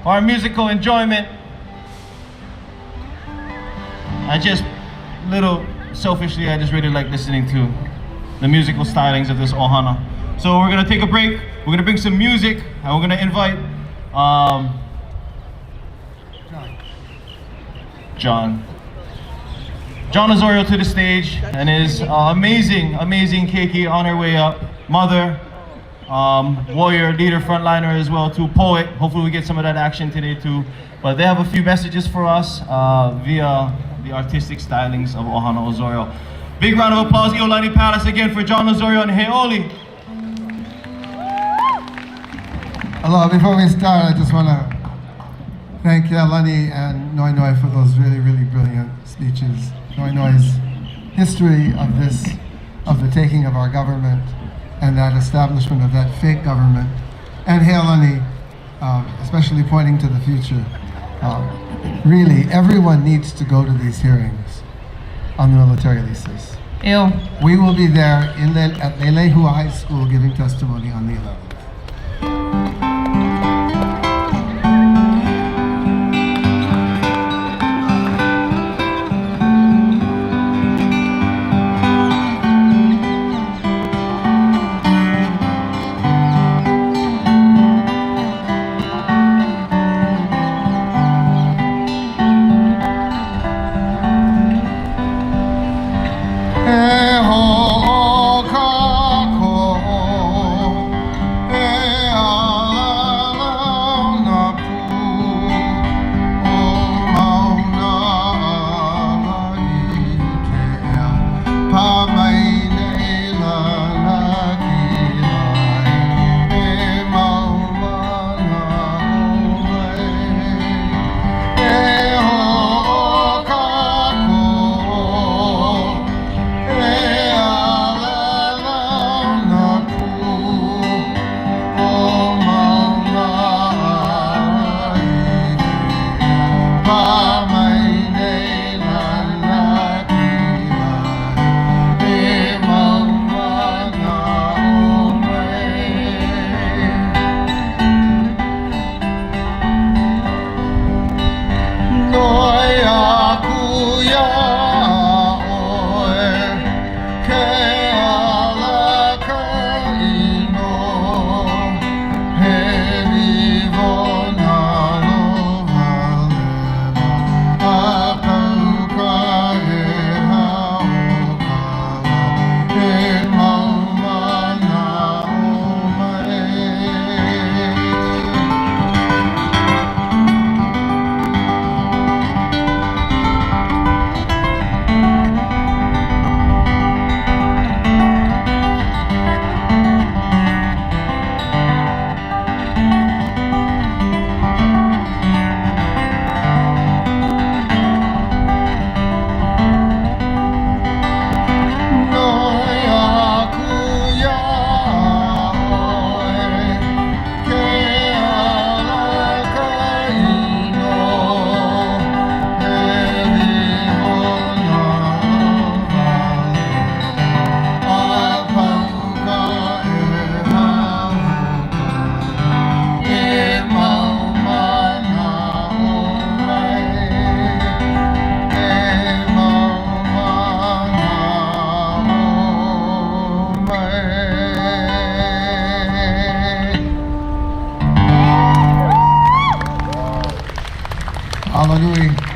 for our musical enjoyment. Selfishly, I just really like listening to the musical stylings of this ohana. So we're gonna take a break, we're gonna bring some music, and we're gonna invite John Osorio to the stage, and his amazing keiki on her way up. Mother, warrior, leader, frontliner as well too, poet. Hopefully we get some of that action today too. But they have a few messages for us via the artistic stylings of Ohana Osorio. Big round of applause, Iolani Palace again for John Osorio and Hoʻihoʻi. Aloha, before we start, I just want to thank Iolani and Noinoi for those really brilliant speeches. Noinoi's history of the taking of our government and that establishment of that fake government, and Iolani, especially pointing to the future. Really, everyone needs to go to these hearings on the military leases. Ew. We will be there at Lelehua High School giving testimony on the 11th.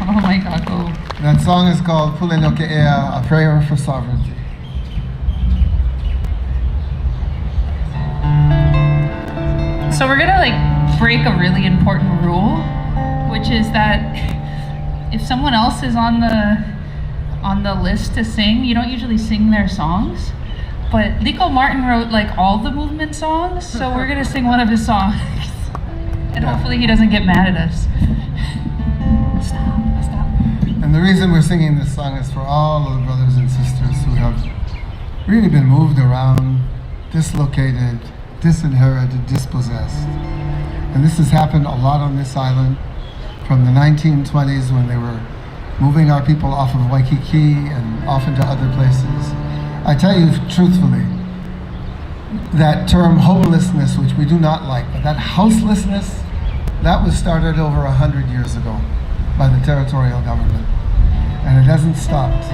Oh my God, go. That song is called Hoʻihoʻi Ea, a prayer for sovereignty. So we're gonna break a really important rule, which is that if someone else is on the list to sing, you don't usually sing their songs. But Lico Martin wrote all the movement songs, so we're gonna sing one of his songs. And hopefully he doesn't get mad at us. Stop. And the reason we're singing this song is for all of the brothers and sisters who have really been moved around, dislocated, disinherited, dispossessed. And this has happened a lot on this island from the 1920s when they were moving our people off of Waikiki and off into other places. I tell you truthfully, that term homelessness, which we do not like, but that houselessness, That was started over 100 years ago by the territorial government, and it hasn't stopped.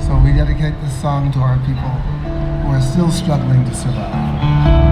So we dedicate this song to our people who are still struggling to survive.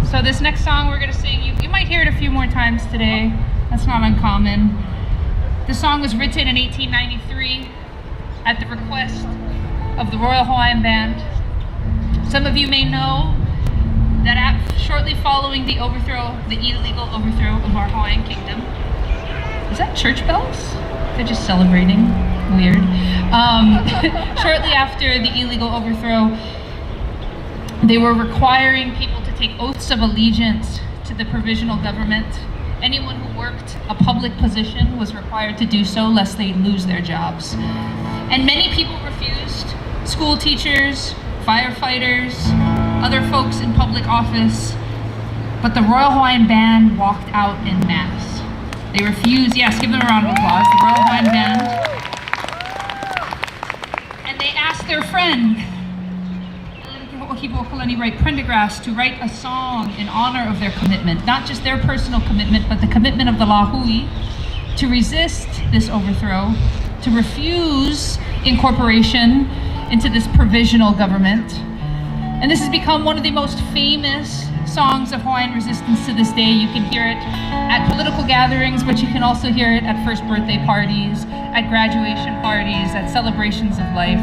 So this next song we're going to sing, you might hear it a few more times today. That's not uncommon. This song was written in 1893 at the request of the Royal Hawaiian Band. Some of you may know that shortly following the illegal overthrow of our Hawaiian kingdom. Is that church bells? They're just celebrating. Weird. Shortly after the illegal overthrow, They were requiring people to take oaths of allegiance to the provisional government. Anyone who worked a public position was required to do so lest they lose their jobs. And many people refused. School teachers, firefighters, other folks in public office. But the Royal Hawaiian Band walked out en masse. They refused, yes, give them a round of applause, the Royal Hawaiian Band. And they asked their friend, Iolani Prendergrass, to write a song in honor of their commitment, not just their personal commitment, but the commitment of the Lahui to resist this overthrow, to refuse incorporation into this provisional government. And this has become one of the most famous songs of Hawaiian resistance to this day. You can hear it at political gatherings, but you can also hear it at first birthday parties, at graduation parties, at celebrations of life.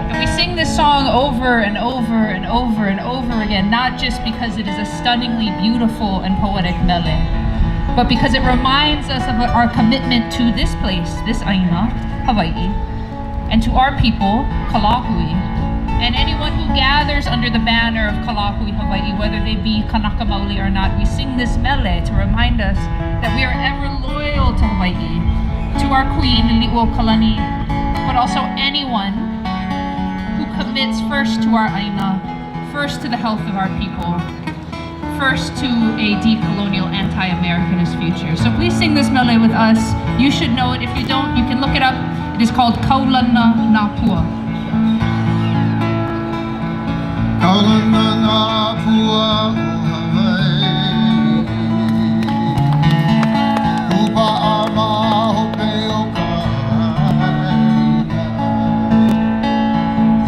And we sing this song over and over and over and over again, not just because it is a stunningly beautiful and poetic mele, but because it reminds us of our commitment to this place, this Āina, Hawaii, and to our people, Kalahui, and anyone who gathers under the banner of Kalahui, Hawaii, whether they be Kanaka Maoli or not. We sing this mele to remind us that we are ever loyal to Hawaii, to our queen, Li'o Kalani, but also anyone who commits first to our Āina, first to the health of our people, first to a decolonial anti-Americanist future. So please sing this mele with us. You should know it. If you don't, you can look it up. It is called Kaulana Napua. Kaulana Napua Hawaii, Kupa ama hope o Āina,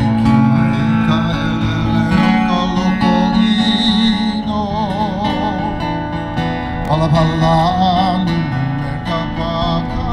Iki mai ka elele o ka loko ino, Palapala me ka paka.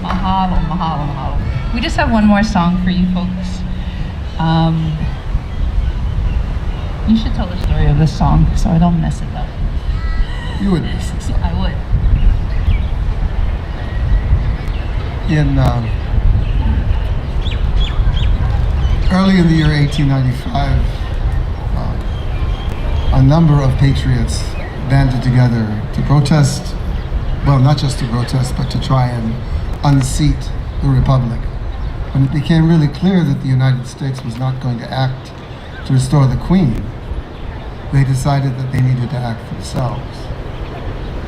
Mahalo, mahalo, mahalo. We just have one more song for you folks. You should tell the story of this song so I don't mess it up. You would miss this song. I would. Early in the year 1895, a number of patriots banded together to protest, well, not just to protest, but to try and unseat the Republic. When it became really clear that the United States was not going to act to restore the Queen, they decided that they needed to act themselves.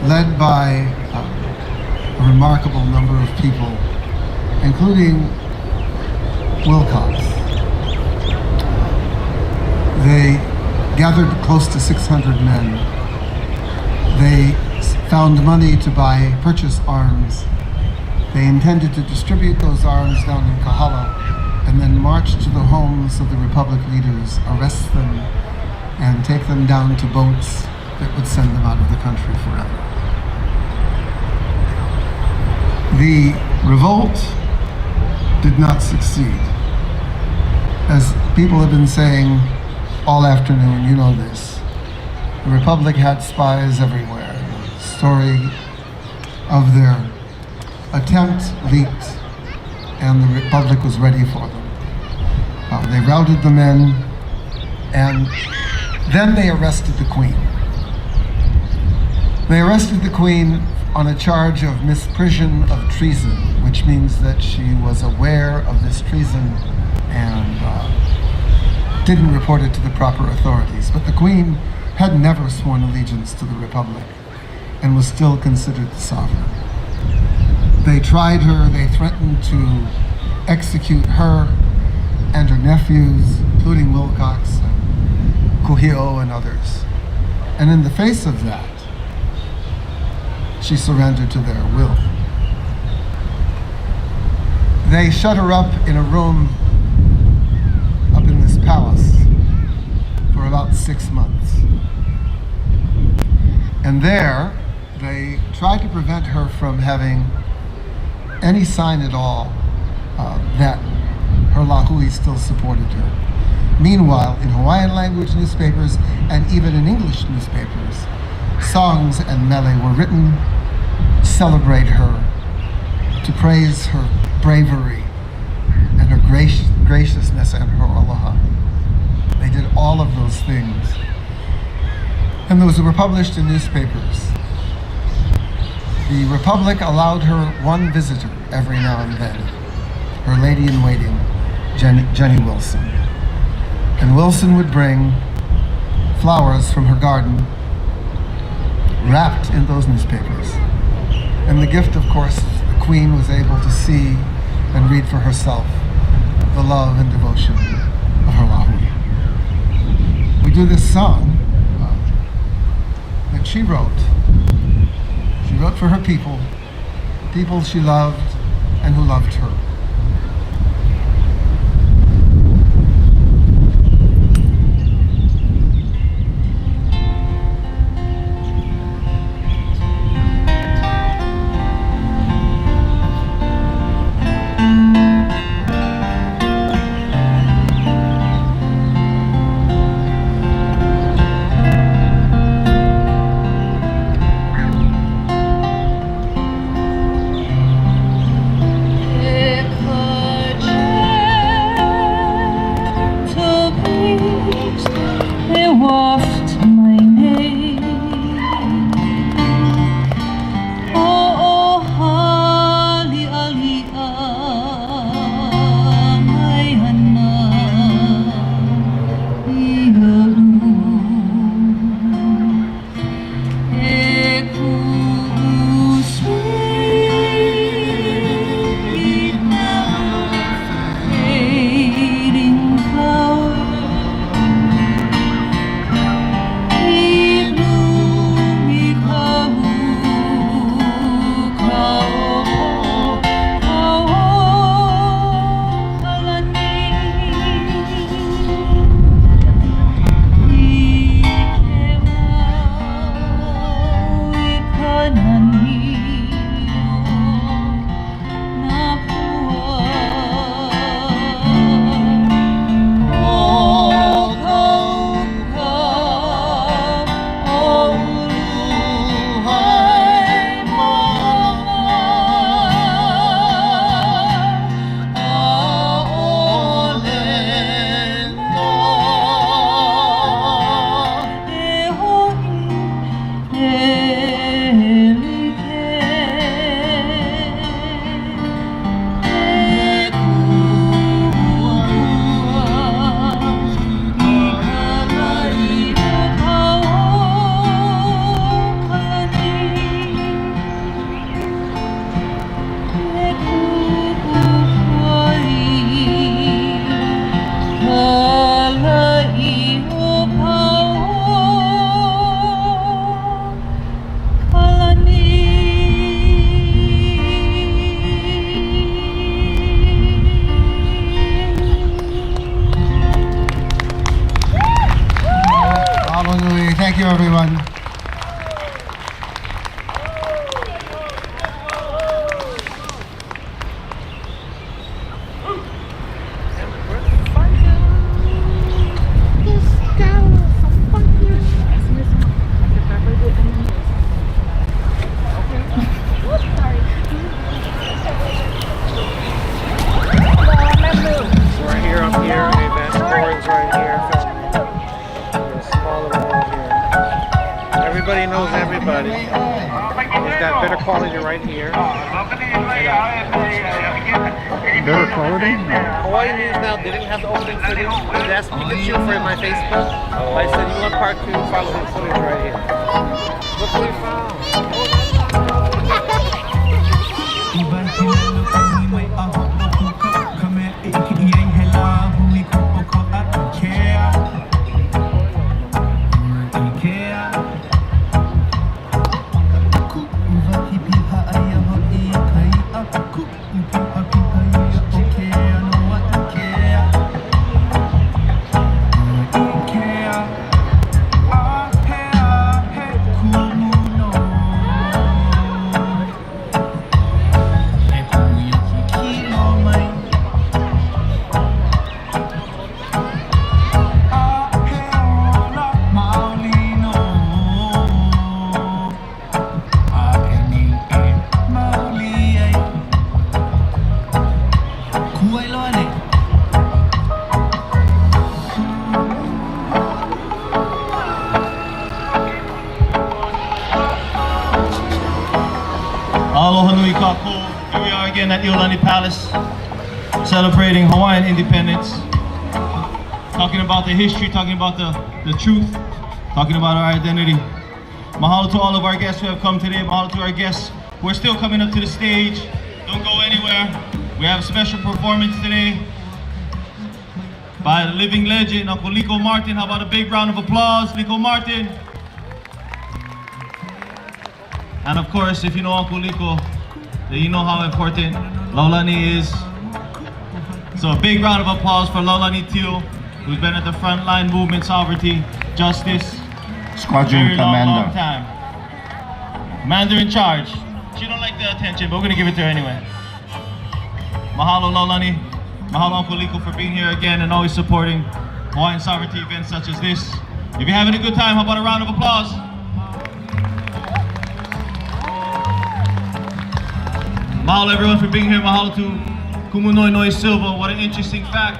Led by a remarkable number of people, including Wilcox. They gathered close to 600 men. They found money to purchase arms. They intended to distribute those arms down in Kahala and then march to the homes of the Republic leaders, arrest them, and take them down to boats that would send them out of the country forever. The revolt did not succeed. As people have been saying all afternoon, you know this, the Republic had spies everywhere. The story of their attempt leaked, and the Republic was ready for them. They routed the men, and then they arrested the Queen. They arrested the Queen on a charge of misprision of treason, which means that she was aware of this treason and didn't report it to the proper authorities. But the Queen had never sworn allegiance to the Republic and was still considered the sovereign. They tried her, they threatened to execute her and her nephews, including Wilcox and Hoʻihoʻi and others. And in the face of that, she surrendered to their will. They shut her up in a room up in this palace for about 6 months. And there, they tried to prevent her from having any sign at all that her lahui still supported her. Meanwhile, in Hawaiian language newspapers and even in English newspapers, songs and mele were written to celebrate her, to praise her bravery and her graciousness and her aloha. They did all of those things. And those were published in newspapers. The Republic allowed her one visitor every now and then, her lady-in-waiting, Jenny Wilson. And Wilson would bring flowers from her garden wrapped in those newspapers. And the gift, of course, the Queen was able to see and read for herself the love and devotion of her lahui. We do this song that she wrote. She wrote for her people, people she loved and who loved her. everyone. Everybody knows everybody. It's got better quality right here. Better quality? Hawaii News Now didn't have the opening footage. They asked me to shoot for it in my Facebook. I said, you want part 2? Follow the footage right here. Look what we found. Aloha nui kako. Here we are again at Iolani Palace, celebrating Hawaiian independence. Talking about the history, talking about the truth, talking about our identity. Mahalo to all of our guests who have come today. Mahalo to our guests who are still coming up to the stage. Don't go anywhere. We have a special performance today by the living legend, Uncle Liko Martin. How about a big round of applause, Liko Martin? And of course, if you know Uncle Liko, then you know how important Laulani is. So a big round of applause for Laulani Teo, who's been at the front line movement, sovereignty, justice. Squadron very Commander. long time. Commander in charge. She don't like the attention, but we're gonna give it to her anyway. Mahalo Laulani. Mahalo Uncle Liko for being here again and always supporting Hawaiian sovereignty events such as this. If you're having a good time, how about a round of applause? Mahalo everyone for being here. Mahalo to Kumunoi Noi Silva. What an interesting fact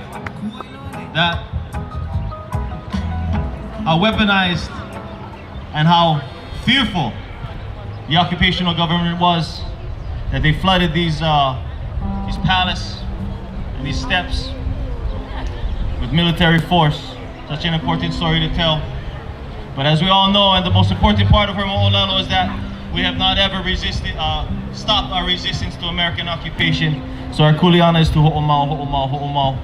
that how weaponized and how fearful the occupational government was, that they flooded these palaces and these steps with military force. Such an important story to tell. But as we all know, and the most important part of her mo'olelo is that we have not ever stopped our resistance to American occupation. So our kuleana is to ho'omau, ho'omau, ho'omau.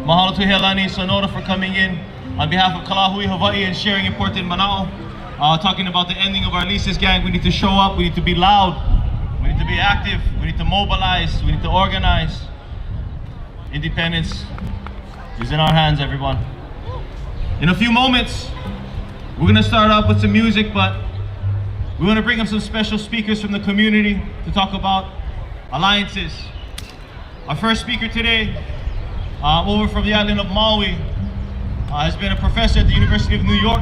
Mahalo to Iolani Sonora for coming in on behalf of Hoʻihoʻi Hawaii and sharing important manao. Talking about the ending of our leases gang. We need to show up, we need to be loud, we need to be active, we need to mobilize, we need to organize. Independence is in our hands, everyone. In a few moments, we're gonna start off with some music, but we want to bring up some special speakers from the community to talk about alliances. Our first speaker today, over from the island of Maui, has been a professor at the University of New York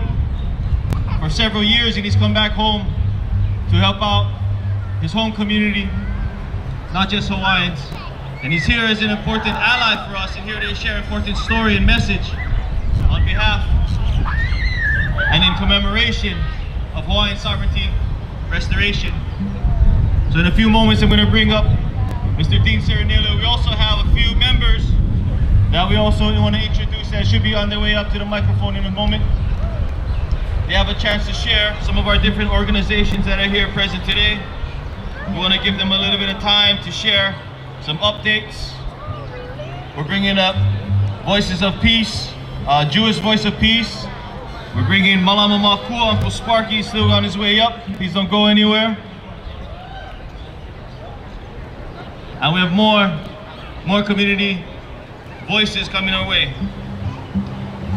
for several years, and he's come back home to help out his home community, not just Hawaiians. And he's here as an important ally for us, and here to share an important story and message on behalf and in commemoration of Hawaiian sovereignty restoration. So in a few moments I'm going to bring up Mr. Dean Serenillo. We also have a few members that we also want to introduce that should be on their way up to the microphone in a moment. They have a chance to share some of our different organizations that are here present today. We want to give them a little bit of time to share some updates. We're bringing up Voices of Peace, Jewish Voice of Peace. We're bringing Mālama Mākua, Uncle Sparky, still on his way up. Please don't go anywhere. And we have more community voices coming our way.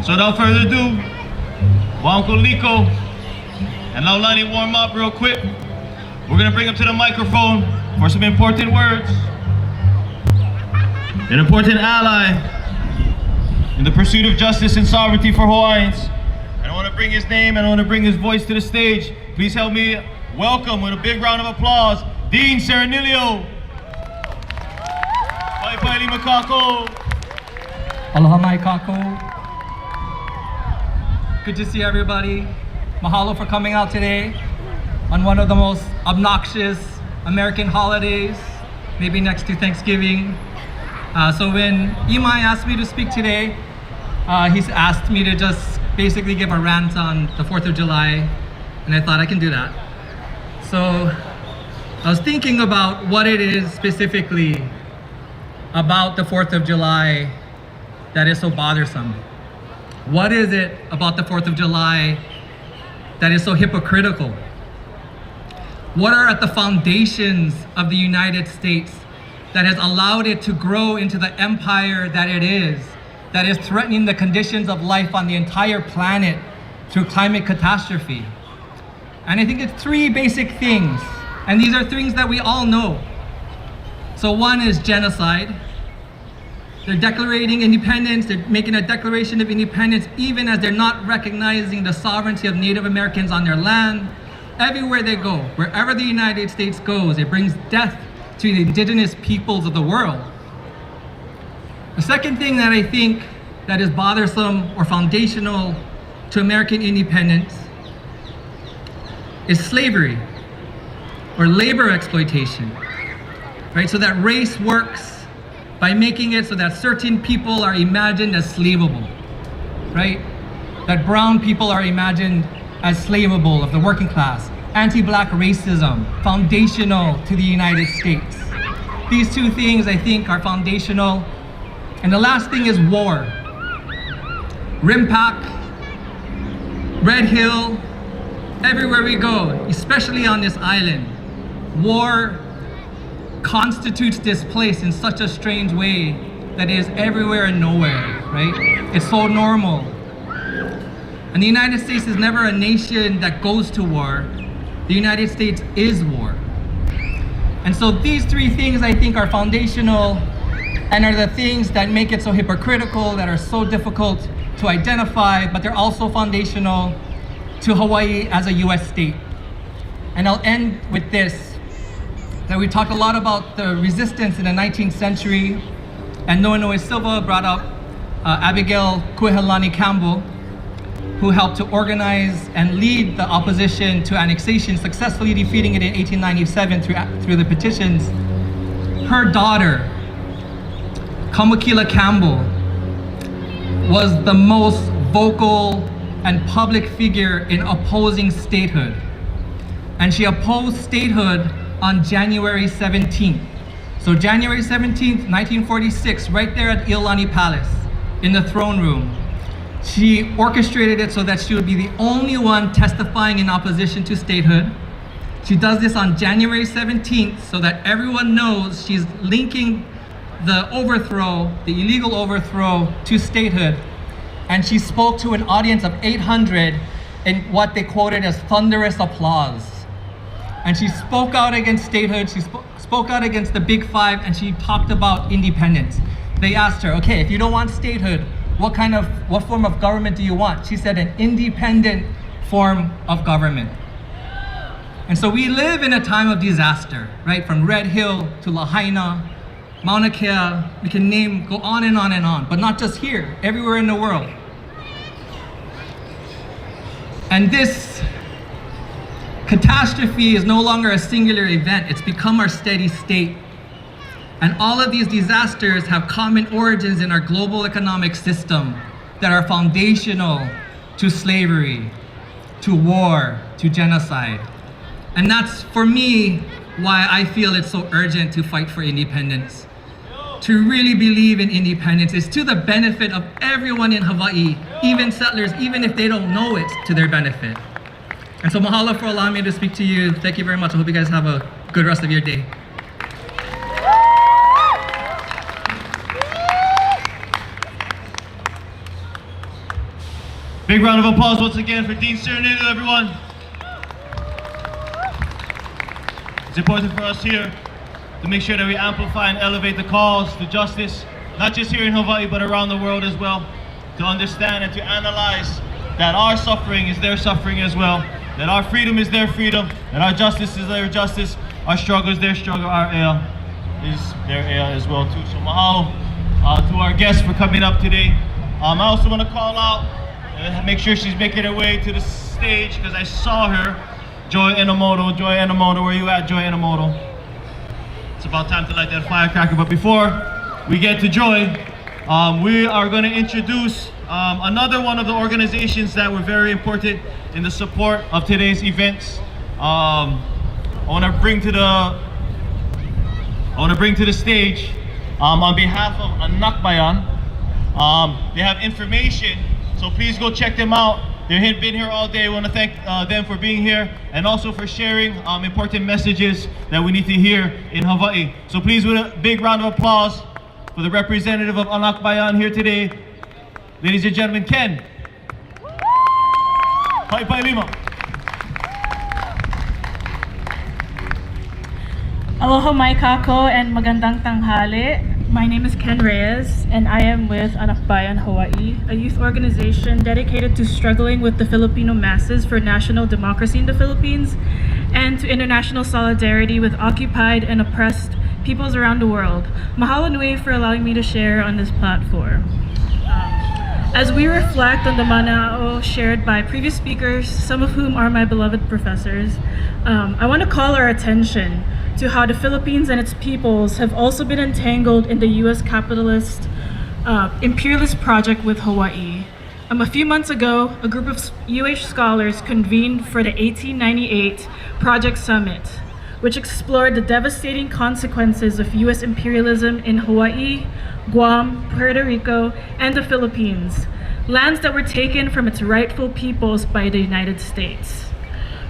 So without further ado, while Uncle Liko and Iolani warm up real quick, we're gonna bring him to the microphone for some important words. An important ally in the pursuit of justice and sovereignty for Hawaiians. And I wanna bring his name and I wanna bring his voice to the stage. Please help me welcome with a big round of applause, Dean Serenilio. Pai Makako. Aloha mai kako. Good to see everybody. Mahalo for coming out today on one of the most obnoxious American holidays, maybe next to Thanksgiving. So when Imai asked me to speak today, he's asked me to just basically give a rant on the 4th of July, and I thought I can do that. So I was thinking about what it is specifically about the 4th of July that is so bothersome. What is it about the 4th of July that is so hypocritical? What are at the foundations of the United States that has allowed it to grow into the empire that is threatening the conditions of life on the entire planet through climate catastrophe? And I think it's three basic things, and these are things that we all know. So one is genocide. They're declaring independence, they're making a declaration of independence even as they're not recognizing the sovereignty of Native Americans on their land. Everywhere they go, wherever the United States goes, it brings death to the indigenous peoples of the world. The second thing that I think that is bothersome or foundational to American independence is slavery or labor exploitation, right? So that race works by making it so that certain people are imagined as slaveable, right? That brown people are imagined as slaveable of the working class. Anti-black racism, foundational to the United States. These two things I think are foundational. And the last thing is war. RIMPAC, Red Hill, everywhere we go, especially on this island, war constitutes this place in such a strange way that it is everywhere and nowhere, right? It's so normal. And the United States is never a nation that goes to war. The United States is war. And so these three things I think are foundational and are the things that make it so hypocritical, that are so difficult to identify, but they're also foundational to Hawaii as a US state. And I'll end with this. That we talked a lot about the resistance in the 19th century, and Noenoe Silva brought up Abigail Kuehelani Campbell, who helped to organize and lead the opposition to annexation, successfully defeating it in 1897 through the petitions. Her daughter, Kamakila Campbell, was the most vocal and public figure in opposing statehood. And she opposed statehood on January 17th. So January 17th, 1946, right there at Iolani Palace, in the throne room, she orchestrated it so that she would be the only one testifying in opposition to statehood. She does this on January 17th so that everyone knows she's linking the overthrow, the illegal overthrow, to statehood. And she spoke to an audience of 800 in what they quoted as thunderous applause. And she spoke out against statehood, she spoke out against the Big Five, and she talked about independence. They asked her, okay, if you don't want statehood, what form of government do you want? She said an independent form of government. And so we live in a time of disaster, right? From Red Hill to Lahaina, Mauna Kea, we can go on and on and on, but not just here, everywhere in the world. And this catastrophe is no longer a singular event, it's become our steady state. And all of these disasters have common origins in our global economic system that are foundational to slavery, to war, to genocide. And that's, for me, why I feel it's so urgent to fight for independence. To really believe in independence is to the benefit of everyone in Hawaii, even settlers, even if they don't know it's to their benefit. And so mahalo for allowing me to speak to you. Thank you very much. I hope you guys have a good rest of your day. Big round of applause once again for Dean Serenilio, everyone. important for us here to make sure that we amplify and elevate the calls to justice, not just here in Hawaii, but around the world as well, to understand and to analyze that our suffering is their suffering as well, that our freedom is their freedom, that our justice is their justice, our struggle is their struggle, our ea is their ea as well too. So mahalo to our guests for coming up today. I also want to call out and make sure she's making her way to the stage because I saw her, Joy Enomoto. Joy Enomoto, where you at, Joy Enomoto? It's about time to light that firecracker, but before we get to Joy, we are going to introduce another one of the organizations that were very important in the support of today's events. I want to bring to the stage on behalf of Anakbayan. They have information, so please go check them out. They've been here all day. I want to thank them for being here and also for sharing important messages that we need to hear in Hawaii. So please, with a big round of applause for the representative of Anakbayan here today, ladies and gentlemen, Ken. Pai Lima. Aloha mai kako and magandang tanghali. My name is Ken Reyes and I am with Anakbayan Hawai, a youth organization dedicated to struggling with the Filipino masses for national democracy in the Philippines and to international solidarity with occupied and oppressed peoples around the world. Mahalo nui for allowing me to share on this platform. As we reflect on the mana'o shared by previous speakers, some of whom are my beloved professors, I want to call our attention to how the Philippines and its peoples have also been entangled in the US capitalist imperialist project with Hawaii. A few months ago, a group of UH scholars convened for the 1898 Project Summit, which explored the devastating consequences of US imperialism in Hawaii, Guam, Puerto Rico, and the Philippines, lands that were taken from its rightful peoples by the United States.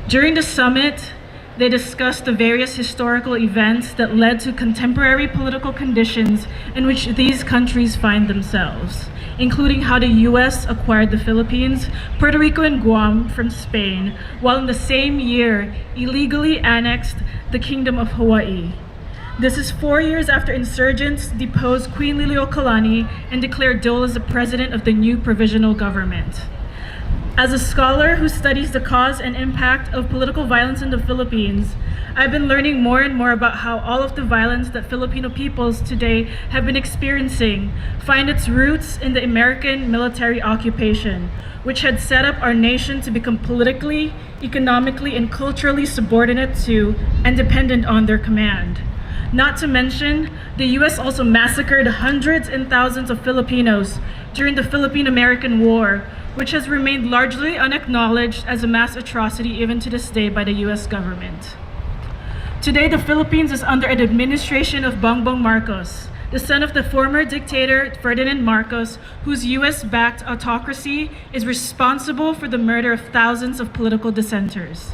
During the summit, they discussed the various historical events that led to contemporary political conditions in which these countries find themselves, including how the US acquired the Philippines, Puerto Rico, and Guam from Spain, while in the same year illegally annexed the Kingdom of Hawaii. This is 4 years after insurgents deposed Queen Liliuokalani and declared Dole as the president of the new provisional government. As a scholar who studies the cause and impact of political violence in the Philippines, I've been learning more and more about how all of the violence that Filipino peoples today have been experiencing find its roots in the American military occupation, which had set up our nation to become politically, economically, and culturally subordinate to and dependent on their command. Not to mention, the US also massacred hundreds and thousands of Filipinos during the Philippine-American War, which has remained largely unacknowledged as a mass atrocity even to this day by the US government. Today, the Philippines is under an administration of Bongbong Marcos, the son of the former dictator Ferdinand Marcos, whose US-backed autocracy is responsible for the murder of thousands of political dissenters.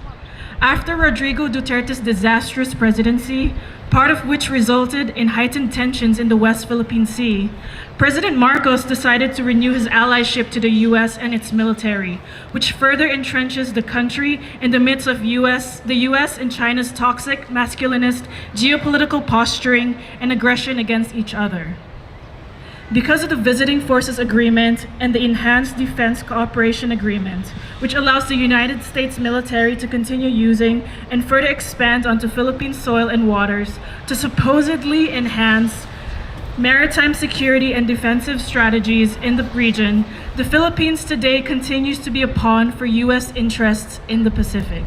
After Rodrigo Duterte's disastrous presidency, part of which resulted in heightened tensions in the West Philippine Sea, President Marcos decided to renew his allyship to the US and its military, which further entrenches the country in the midst of the US and China's toxic, masculinist, geopolitical posturing and aggression against each other. Because of the Visiting Forces Agreement and the Enhanced Defense Cooperation Agreement, which allows the United States military to continue using and further expand onto Philippine soil and waters to supposedly enhance maritime security and defensive strategies in the region, the Philippines today continues to be a pawn for US interests in the Pacific.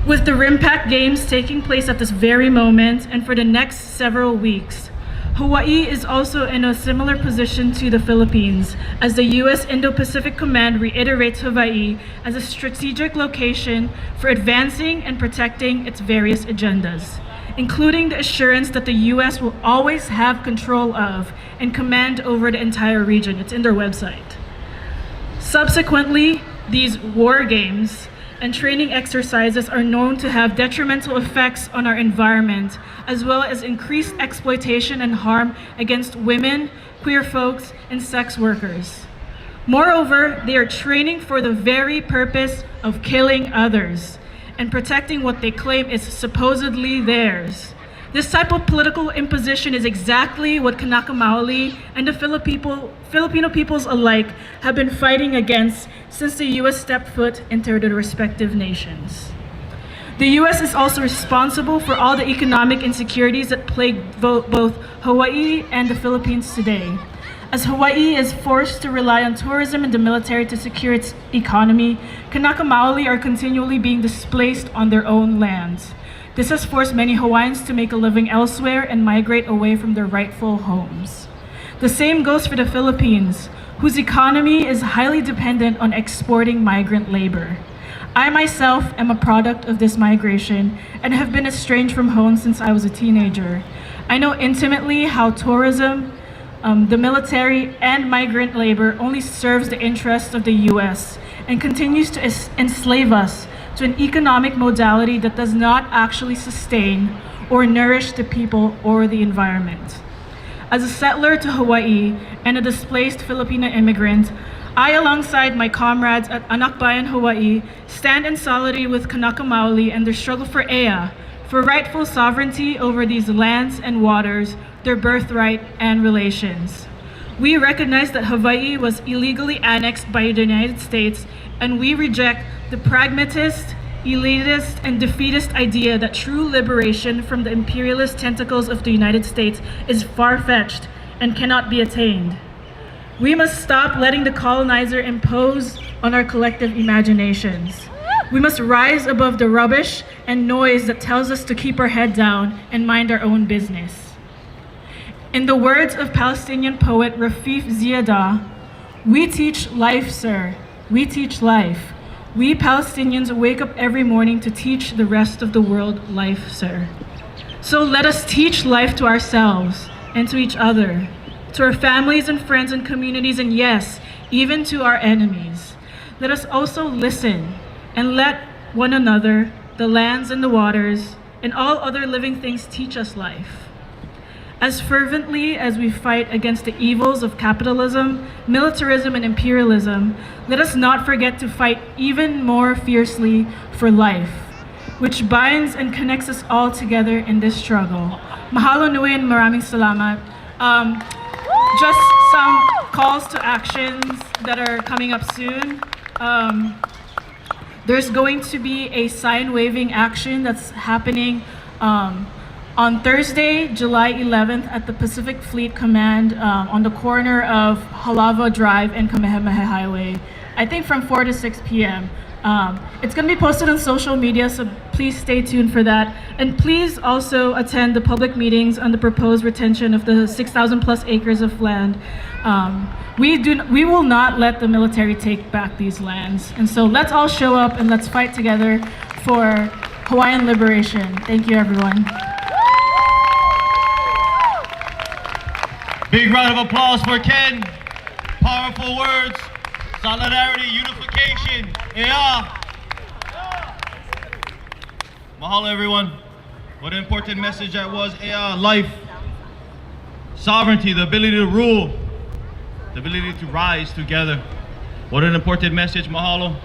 With the RIMPAC Games taking place at this very moment and for the next several weeks, Hawaii is also in a similar position to the Philippines, as the US Indo-Pacific Command reiterates Hawaii as a strategic location for advancing and protecting its various agendas, including the assurance that the US will always have control of and command over the entire region. It's in their website. Subsequently, these war games and training exercises are known to have detrimental effects on our environment, as well as increased exploitation and harm against women, queer folks, and sex workers. Moreover, they are training for the very purpose of killing others. and protecting what they claim is supposedly theirs. This type of political imposition is exactly what Kanaka Maoli and the Filipino peoples alike have been fighting against since the U.S. stepped foot into their respective nations. The U.S. is also responsible for all the economic insecurities that plague both Hawaii and the Philippines today. As Hawaii is forced to rely on tourism and the military to secure its economy, Kanaka Maoli are continually being displaced on their own lands. This has forced many Hawaiians to make a living elsewhere and migrate away from their rightful homes. The same goes for the Philippines, whose economy is highly dependent on exporting migrant labor. I myself am a product of this migration and have been estranged from home since I was a teenager. I know intimately how tourism, the military, and migrant labor only serves the interests of the U.S. and continues to enslave us to an economic modality that does not actually sustain or nourish the people or the environment. As a settler to Hawaii and a displaced Filipino immigrant, I, alongside my comrades at Anakbayan Hawai, stand in solidarity with Kanaka Maoli and their struggle for Ea, for rightful sovereignty over these lands and waters, their birthright and relations. We recognize that Hawaii was illegally annexed by the United States, and we reject the pragmatist, elitist, and defeatist idea that true liberation from the imperialist tentacles of the United States is far-fetched and cannot be attained. We must stop letting the colonizer impose on our collective imaginations. We must rise above the rubbish and noise that tells us to keep our head down and mind our own business. In the words of Palestinian poet Rafif Ziadah, "We teach life, sir. We teach life. We Palestinians wake up every morning to teach the rest of the world life, sir." So let us teach life to ourselves and to each other, to our families and friends and communities, and yes, even to our enemies. Let us also listen and let one another, the lands and the waters, and all other living things teach us life. As fervently as we fight against the evils of capitalism, militarism, and imperialism, let us not forget to fight even more fiercely for life, which binds and connects us all together in this struggle. Mahalo nui and maraming salamat. Just some calls to actions that are coming up soon. There's going to be a sign-waving action that's happening on Thursday, July 11th at the Pacific Fleet Command on the corner of Halava Drive and Kamehameha Highway, I think from 4 to 6 p.m. It's going to be posted on social media, so please stay tuned for that. And please also attend the public meetings on the proposed retention of the 6,000 plus acres of land. We will not let the military take back these lands. And so let's all show up and let's fight together for Hawaiian liberation. Thank you, everyone. Big round of applause for Ken. Powerful words. Solidarity, unification. Ea. Mahalo, everyone. What an important message that was. Ea, life, sovereignty, the ability to rule, the ability to rise together. What an important message. Mahalo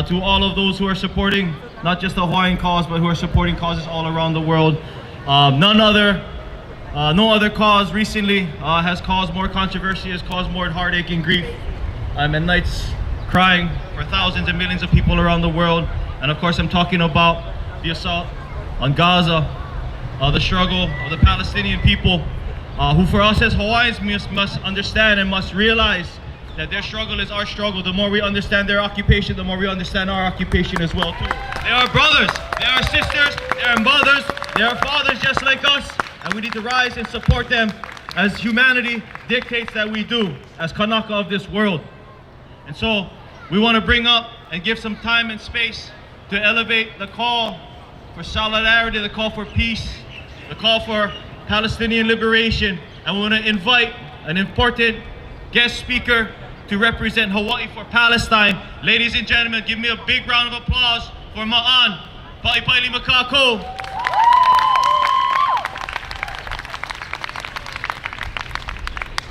to all of those who are supporting not just the Hawaiian cause, but who are supporting causes all around the world. No other cause recently has caused more controversy, has caused more heartache and grief, and nights crying for thousands and millions of people around the world. And of course, I'm talking about the assault on Gaza, the struggle of the Palestinian people, who for us as Hawaiians must understand and must realize that their struggle is our struggle. The more we understand their occupation, the more we understand our occupation as well too. They are brothers, they are sisters, they are mothers, they are fathers just like us. And we need to rise and support them as humanity dictates that we do, as Kanaka of this world. And so we want to bring up and give some time and space to elevate the call for solidarity, the call for peace, the call for Palestinian liberation. And we want to invite an important guest speaker to represent Hawaii for Palestine. Ladies and gentlemen, give me a big round of applause for Ma'an, Pa'ipaili Makako.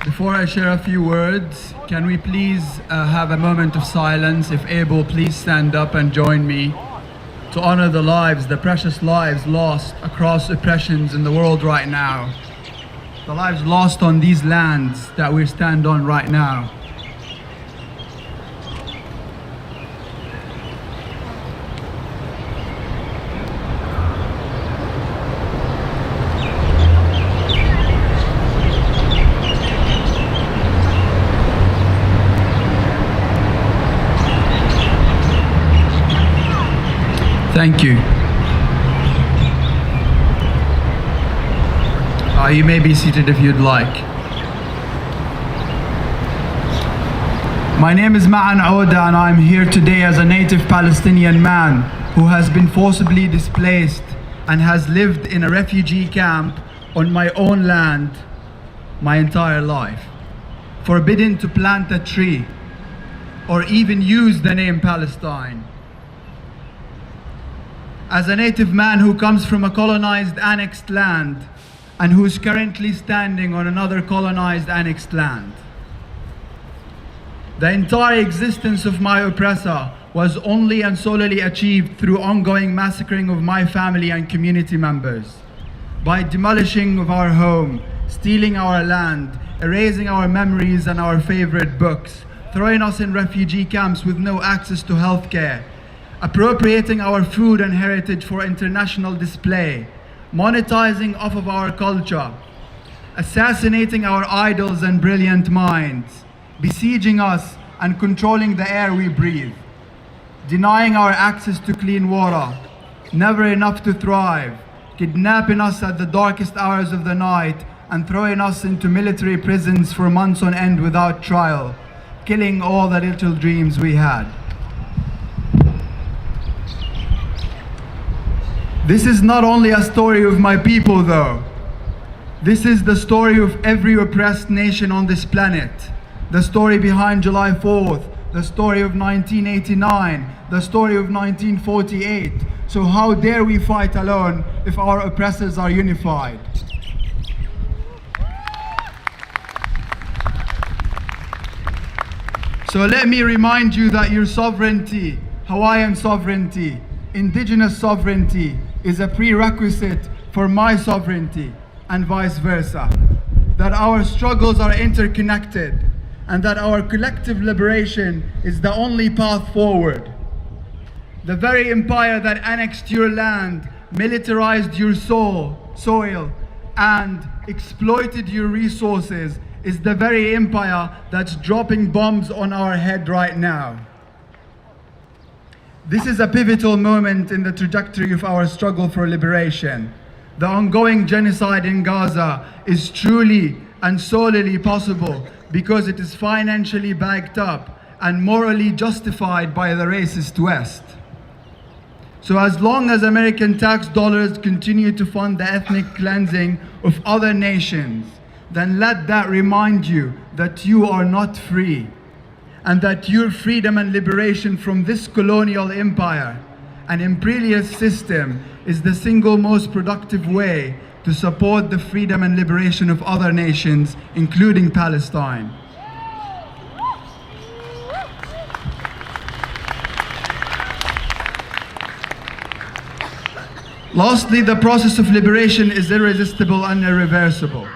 Before I share a few words, can we please have a moment of silence? If able, please stand up and join me to honor the lives, the precious lives lost across oppressions in the world right now. The lives lost on these lands that we stand on right now. Thank you. You may be seated if you'd like. My name is Ma'an Oda, and I'm here today as a native Palestinian man who has been forcibly displaced and has lived in a refugee camp on my own land my entire life, forbidden to plant a tree or even use the name Palestine. As a native man who comes from a colonized annexed land and who's currently standing on another colonized annexed land. The entire existence of my oppressor was only and solely achieved through ongoing massacring of my family and community members, by demolishing of our home, stealing our land, erasing our memories and our favorite books, throwing us in refugee camps with no access to healthcare, appropriating our food and heritage for international display, monetizing off of our culture, assassinating our idols and brilliant minds, besieging us and controlling the air we breathe, denying our access to clean water, never enough to thrive, kidnapping us at the darkest hours of the night and throwing us into military prisons for months on end without trial, killing all the little dreams we had. This is not only a story of my people though. This is the story of every oppressed nation on this planet. The story behind July 4th, the story of 1989, the story of 1948. So how dare we fight alone if our oppressors are unified? So let me remind you that your sovereignty, Hawaiian sovereignty, indigenous sovereignty, is a prerequisite for my sovereignty and vice versa. That our struggles are interconnected and that our collective liberation is the only path forward. The very empire that annexed your land, militarized your soil, and exploited your resources is the very empire that's dropping bombs on our head right now. This is a pivotal moment in the trajectory of our struggle for liberation. The ongoing genocide in Gaza is truly and solely possible because it is financially backed up and morally justified by the racist West. So as long as American tax dollars continue to fund the ethnic cleansing of other nations, then let that remind you that you are not free, and that your freedom and liberation from this colonial empire and imperialist system is the single most productive way to support the freedom and liberation of other nations, including Palestine. Lastly, the process of liberation is irresistible and irreversible.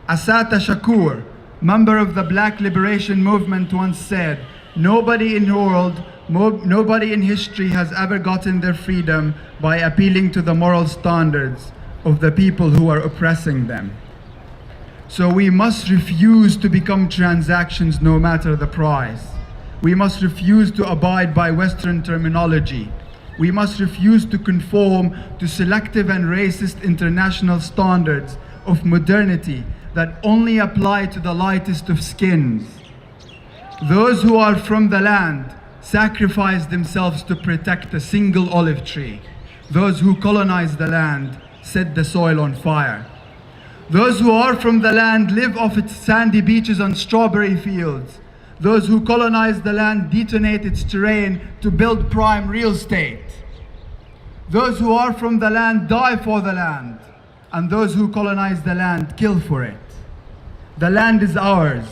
Assata Shakur, member of the Black Liberation Movement, once said, "Nobody in the world, nobody in history has ever gotten their freedom by appealing to the moral standards of the people who are oppressing them." So we must refuse to become transactions no matter the price. We must refuse to abide by Western terminology. We must refuse to conform to selective and racist international standards of modernity that only apply to the lightest of skins. Those who are from the land sacrifice themselves to protect a single olive tree. Those who colonize the land set the soil on fire. Those who are from the land live off its sandy beaches and strawberry fields. Those who colonize the land detonate its terrain to build prime real estate. Those who are from the land die for the land, and those who colonize the land kill for it. The land is ours.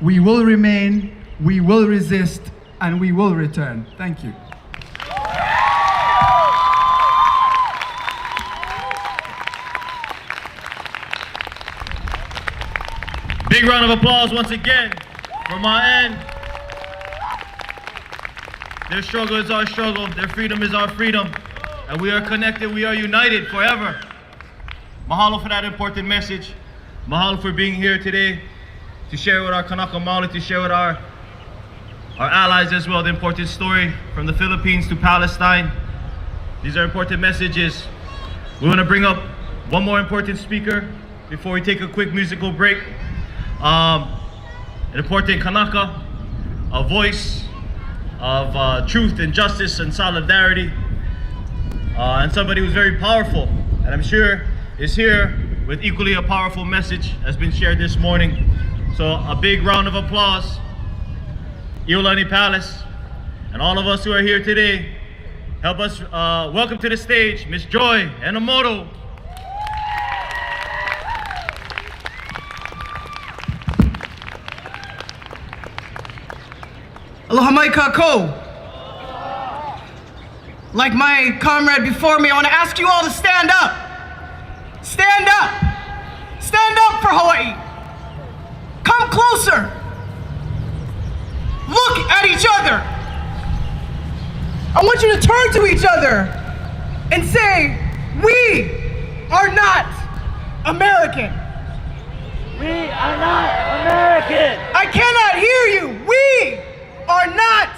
We will remain, we will resist, and we will return. Thank you. round of applause once again from our end. Their struggle is our struggle, their freedom is our freedom, and we are connected, we are united forever. Mahalo for that important message. Mahalo for being here today to share with our Kanaka Maoli, to share with our allies as well, the important story from the Philippines to Palestine. These are important messages. We want to bring up one more important speaker before we take a quick musical break. An important Kanaka, a voice of truth and justice and solidarity, and somebody who's very powerful, and I'm sure is here with equally a powerful message has been shared this morning. So a big round of applause. Iolani Palace and all of us who are here today, help us welcome to the stage Miss Joy Enomoto. Aloha mai kako. Like my comrade before me, I want to ask you all to stand up. Stand up. Stand up for Hawaii. Come closer. Look at each other. I want you to turn to each other and say, we are not American. We are not American. I cannot hear you. We are not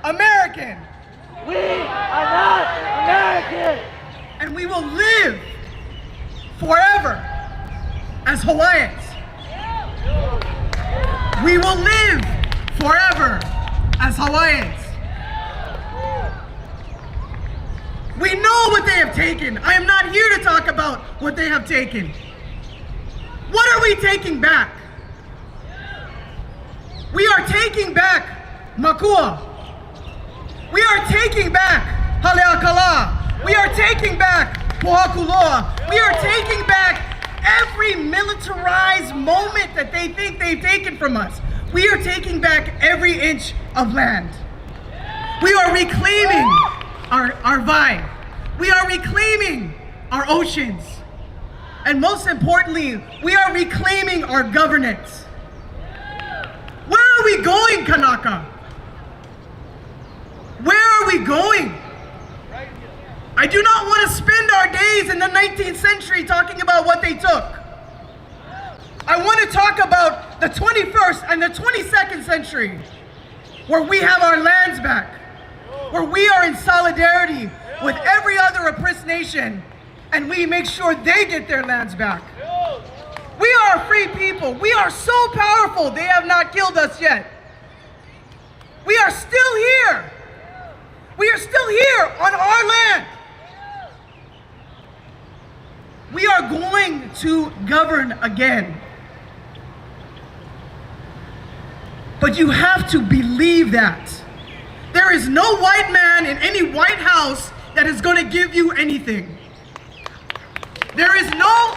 American. We are not American. And we will live forever as Hawaiians. We will live forever as Hawaiians. We know what they have taken. I am not here to talk about what they have taken. What are we taking back? We are taking back Makua. We are taking back Haleakala. We are taking back Pohakuloa. We are taking back every militarized moment that they think they've taken from us. We are taking back every inch of land. We are reclaiming our vine. We are reclaiming our oceans. And most importantly, we are reclaiming our governance. Where are we going, Kanaka? Where are we going? I do not want to spend our days in the 19th century talking about what they took. I want to talk about the 21st and the 22nd century, where we have our lands back, where we are in solidarity with every other oppressed nation, and we make sure they get their lands back. We are a free people. We are so powerful, they have not killed us yet. We are still here. We are still here on our land. We are going to govern again. But you have to believe that. There is no white man in any White House that is going to give you anything. There is no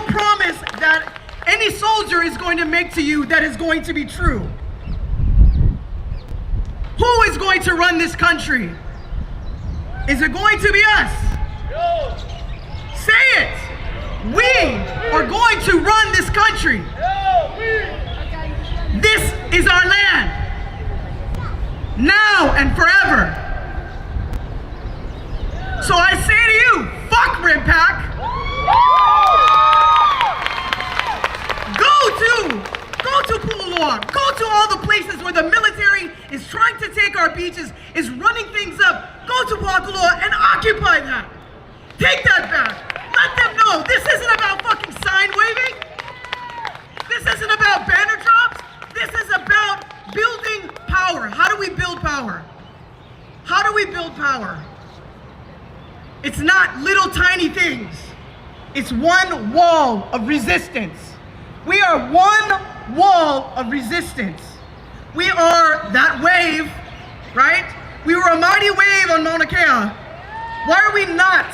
promise that any soldier is going to make to you that is going to be true. Who is going to run this country? Is it going to be us? Say it! We are going to run this country. This is our land. Now and forever. So I say to you, fuck Rimpak. Go to Pu'uloa. Go to all the places where the military is trying to take our beaches, is running things up. Go to Pu'uloa and occupy that. Take that back. Let them know this isn't about fucking sign waving. This isn't about banner drops. This is about building power. How do we build power? How do we build power? It's not little tiny things. It's one wall of resistance. We are one wall of resistance. We are that wave, right? We were a mighty wave on Mauna Kea. Why are we not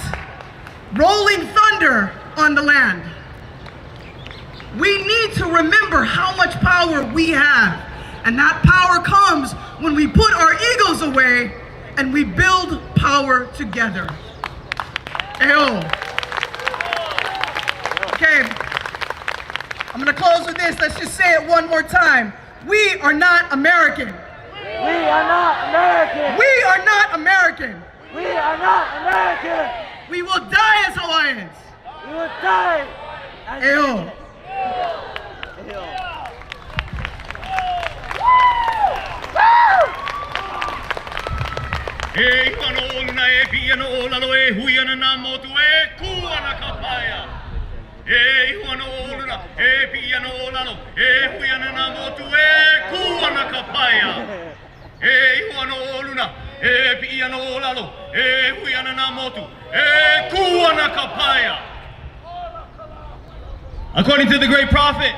rolling thunder on the land? We need to remember how much power we have. And that power comes when we put our egos away and we build power together. Ayo. Okay. I'm gonna close with this. Let's just say it one more time. We are not American. We are not American. We are not American. We are not American. We will die as Hawaiians. We will die as Eo. E iwano oluna e piano olalo e huiana na motu e kuana kapaya. E iwano oluna e piano olalo e huiana na motu e kuana kapaya. E iwano oluna e piano olalo e huiana na motu e kuana kapaya. According to the great prophet,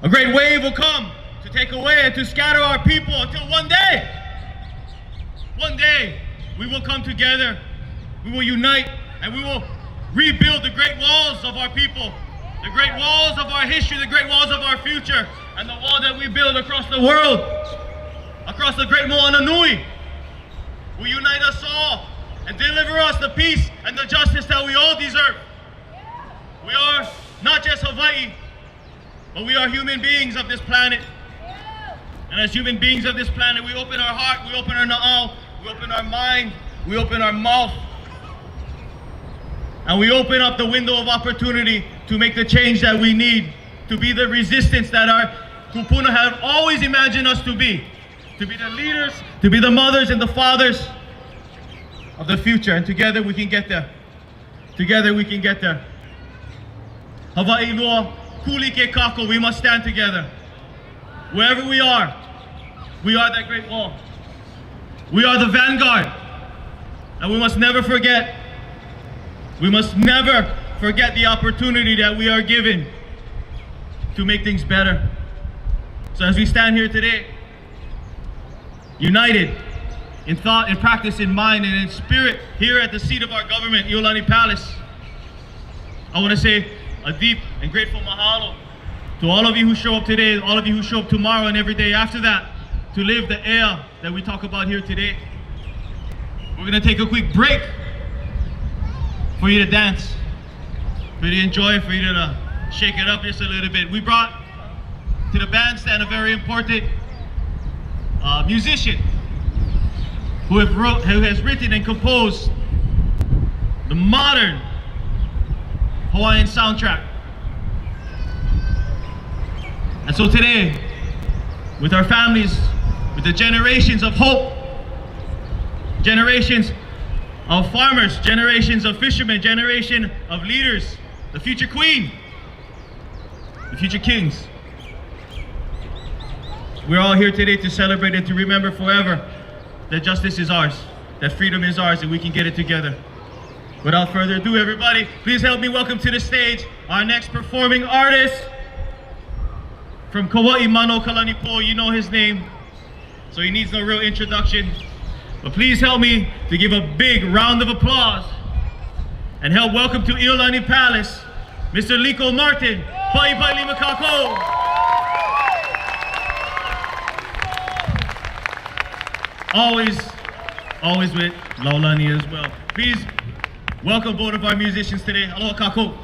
a great wave will come to take away and to scatter our people until one day, we will come together, we will unite, and we will rebuild the great walls of our people, the great walls of our history, the great walls of our future, and the wall that we build across the world, across the great Moana Nui, will unite us all and deliver us the peace and the justice that we all deserve. We are not just Hawaii, but we are human beings of this planet. And as human beings of this planet, we open our heart, we open our na'au, we open our mind, we open our mouth, and we open up the window of opportunity to make the change that we need, to be the resistance that our kupuna have always imagined us to be the leaders, to be the mothers and the fathers of the future, and together we can get there. Together we can get there. Hawaii loa, kuli ke kako, we must stand together. Wherever we are that great wall. We are the vanguard, and we must never forget the opportunity that we are given to make things better. So as we stand here today, united in thought, in practice, in mind, and in spirit, here at the seat of our government, Iolani Palace, I want to say a deep and grateful mahalo to all of you who show up today, all of you who show up tomorrow and every day after that, to live the ea that we talk about here today. We're gonna take a quick break for you to dance, for you to enjoy, for you to shake it up just a little bit. We brought to the bandstand a very important musician who has written and composed the modern Hawaiian soundtrack. And so today, with our families, with the generations of hope, generations of farmers, generations of fishermen, generation of leaders, the future queen, the future kings, we're all here today to celebrate and to remember forever that justice is ours, that freedom is ours, and we can get it together. Without further ado, everybody, please help me welcome to the stage our next performing artist from Kauai Mano Kalanipo. You know his name, so he needs no real introduction. But please help me to give a big round of applause and help welcome to Iolani Palace, Mr. Liko Martin, Pai Pai Lima Kako. Always with Laulani as well. Please welcome both of our musicians today. Aloha Kako.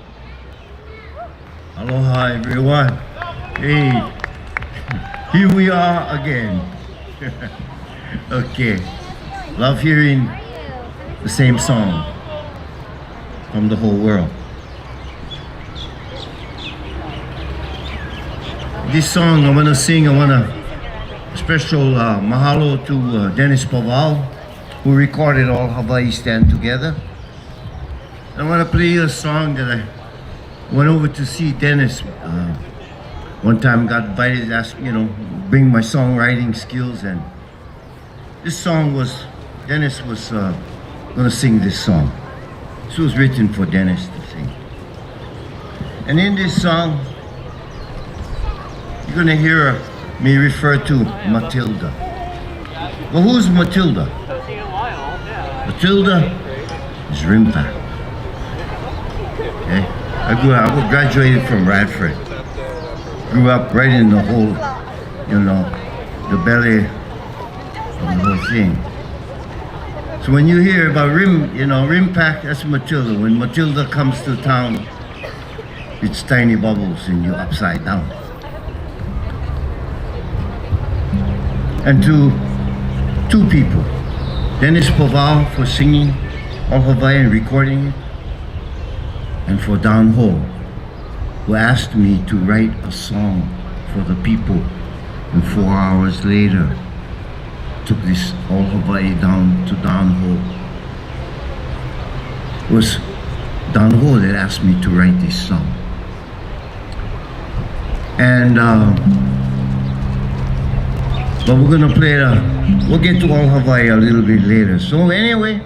Aloha everyone. Hey, here we are again. Okay, love hearing the same song from the whole world. This song I want to sing, I want to special mahalo to Dennis Paval, who recorded all Hawaii Stand Together. I want to play a song that I went over to see Dennis one time, got invited, asked, bring my songwriting skills, and this song was, Dennis was gonna sing this song. This was written for Dennis to sing. And in this song, you're gonna hear me refer to Matilda. Well, who's Matilda? Matilda is Rimpa. Okay? I graduated from Radford. Grew up right in the whole, the belly of the whole thing. So when you hear about Rimpak, that's Matilda. When Matilda comes to town, It's tiny bubbles and you're upside down. And to two people, Dennis Povao for singing All Hawaii and recording it, and for Don Ho, who asked me to write a song for the people, and 4 hours later took this All Hawaii down to Don Ho. It was Don Ho that asked me to write this song. And but we're gonna play we'll get to All Hawaii a little bit later. So anyway,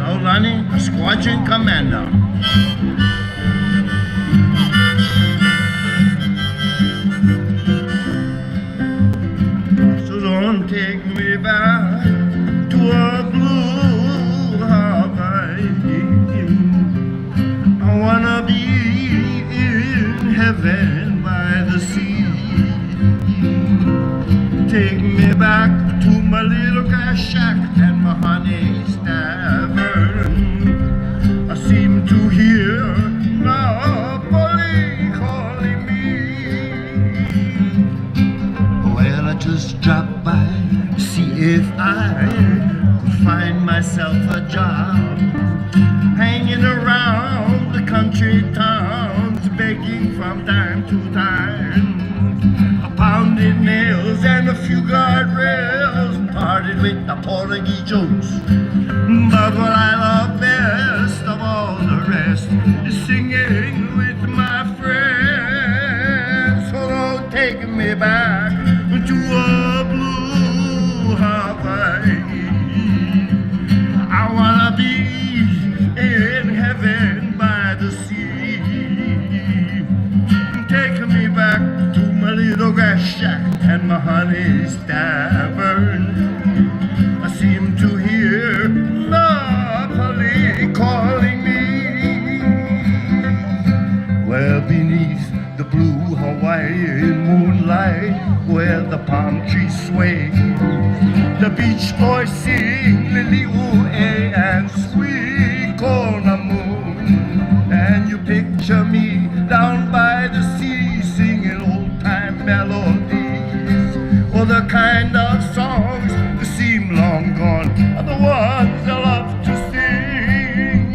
Iolani, Squadron Commander. So don't take me back to a blue Hawaii. I wanna be in heaven by the sea. Take me back to my little grass shack and my honey's tavern. I seem to hear Napoli calling me. Well, I just dropped by to see if I could find myself a job, hanging around the country towns, begging from time to time. I pounded nails and a few guardrails, parted with the Portuguese jokes. But what I love best of all the rest is singing with my friends. So don't take me back to a blue Hawaii. I wanna be in heaven by the sea. Take me back to my little grass shack and my honey's tavern. I seem to hear Napoli calling me. Well, beneath the blue Hawaiian moonlight, where the palm trees sway, the beach boys sing Hoʻihoʻi Ea and sweet Kona moon. And you picture me down by the sea, singing old-time melodies, or the kind of songs that seem long gone are the ones I love to sing.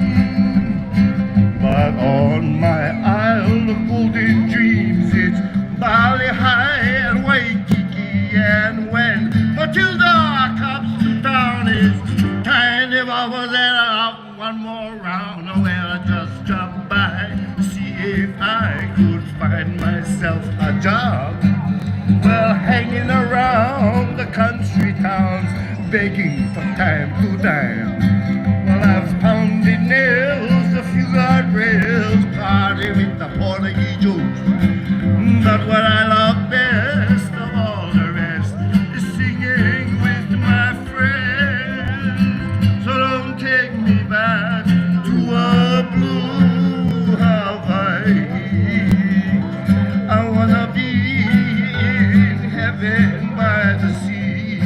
But on my isle of golden dreams, it's Bali High and Waikiki, and when Matilda comes to town, it's tiny bubbles and up one more round. Oh, well, I just dropped by to see if I could find myself a job. Well, hanging around the country towns, begging from time to time. Well, I've pounded nails, a few guardrails, party with the Portuguese jokes. But what I love best of all the rest is singing with my friends. So don't take me back to a blue Hawaii. I wanna be in heaven by the sea.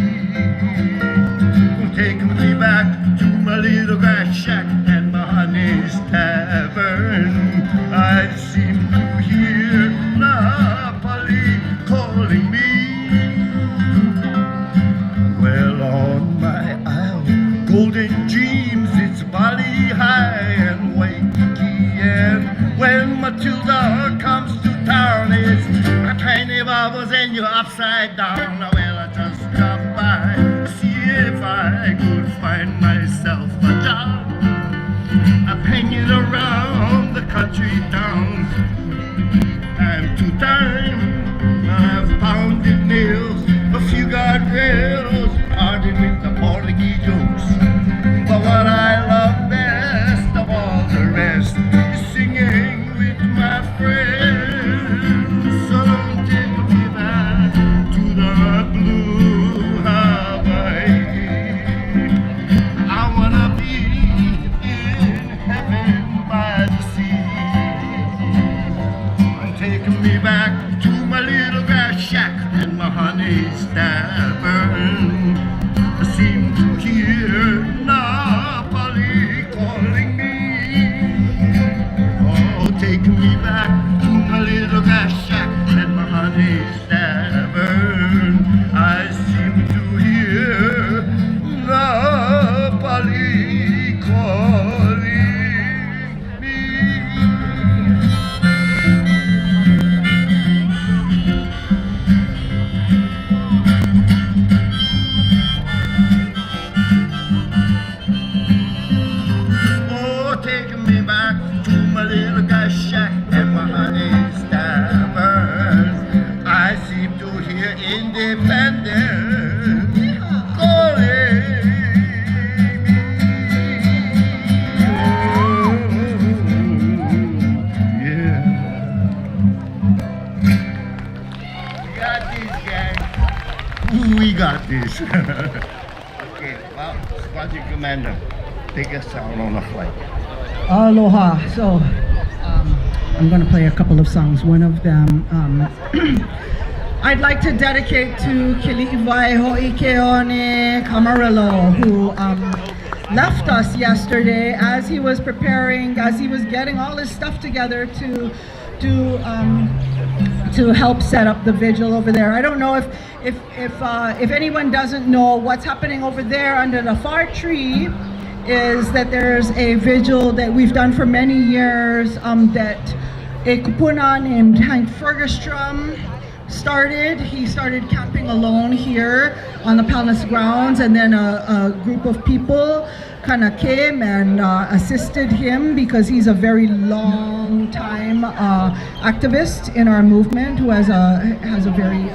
Take me back to my little grass shack and my honey's tavern. I seem to hear Napoli calling me. Well, on my isle, golden dreams, it's Bali High and Waikiki, and when Matilda comes to town, it's a tiny bubbles and you're upside down. Well, I just dropped by to see if I could find myself a job. I'm hanging around the country towns, time to time. I've pounded nails, a few guardrails, parted with the Portuguese jokes. But what I love best of all the rest is singing with my friends. So don't take me back to the blue Hawaii. please. Okay, well, Squadron Commander, take us out on a flight. Aloha. So, I'm going to play a couple of songs. One of them, I'd like to dedicate to Kili'iwai Hoʻikeone Camarillo, who left us yesterday as he was preparing, as he was getting all his stuff together to help set up the vigil over there. I don't know if anyone doesn't know what's happening over there under the far tree. Is that there's a vigil that we've done for many years that a kupuna named Hank Fergestrom started. He started camping alone here on the palace grounds, and then a group of people kind of came and assisted him because he's a very long time activist in our movement who has a very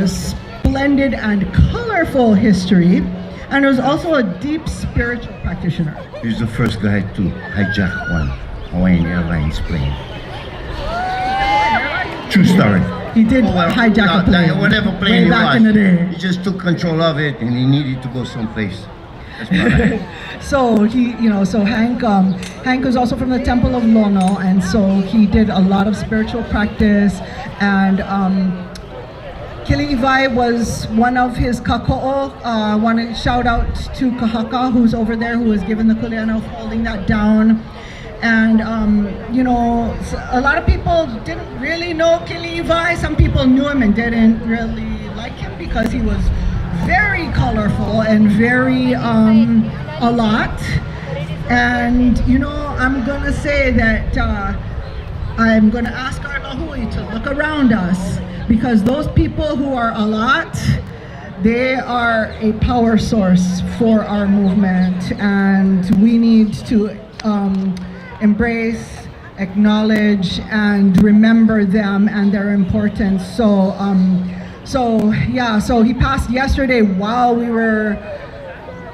splendid and colorful history. And was also a deep spiritual practitioner. He's the first guy to hijack one Hawaiian Airlines plane. True story. He did hijack a plane. Whatever plane way back in the day. He just took control of it, and he needed to go someplace. That's what So so Hank was also from the Temple of Lono, and so he did a lot of spiritual practice, and Kili'iwai was one of his kako'o. Want to shout out to Kahaka, who's over there, who was given the kuleana of holding that down. And a lot of people didn't really know Kili'iwai. Some people knew him and didn't really like him because he was very colorful and very a lot. And I'm gonna say that I'm gonna ask our lahui to look around us, because those people who are a lot, they are a power source for our movement, and we need to embrace, acknowledge, and remember them and their importance. So he passed yesterday while we were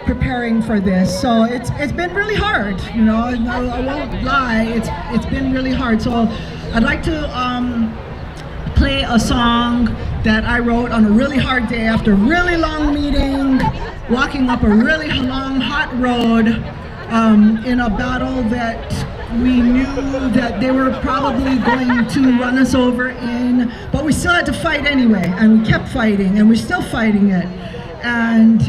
preparing for this. So it's been really hard, I won't lie, it's been really hard. So I'd like to play a song that I wrote on a really hard day after a really long meeting, walking up a really long hot road in a battle that we knew that they were probably going to run us over in, but we still had to fight anyway, and we kept fighting, and we're still fighting it. And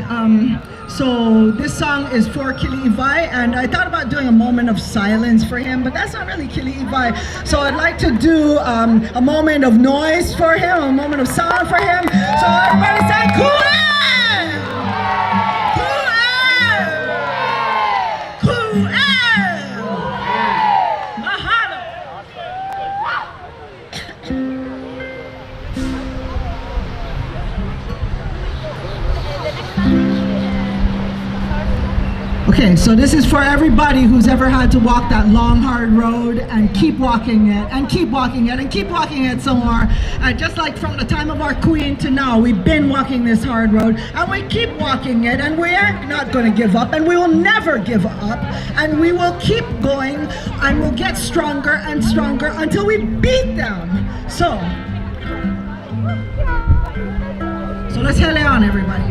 so this song is for Kili'iwai, and I thought about doing a moment of silence for him, but that's not really Kili'iwai. So I'd like to do a moment of noise for him, a moment of sound for him. So everybody say, Kua! Kua! Kua! Mahalo! Okay, so this is for everybody who's ever had to walk that long, hard road and keep walking it, and keep walking it, and keep walking it some more. Just like from the time of our queen to now, we've been walking this hard road, and we keep walking it, and we are not going to give up, and we will never give up, and we will keep going, and we'll get stronger and stronger until we beat them. So let's hele on, everybody.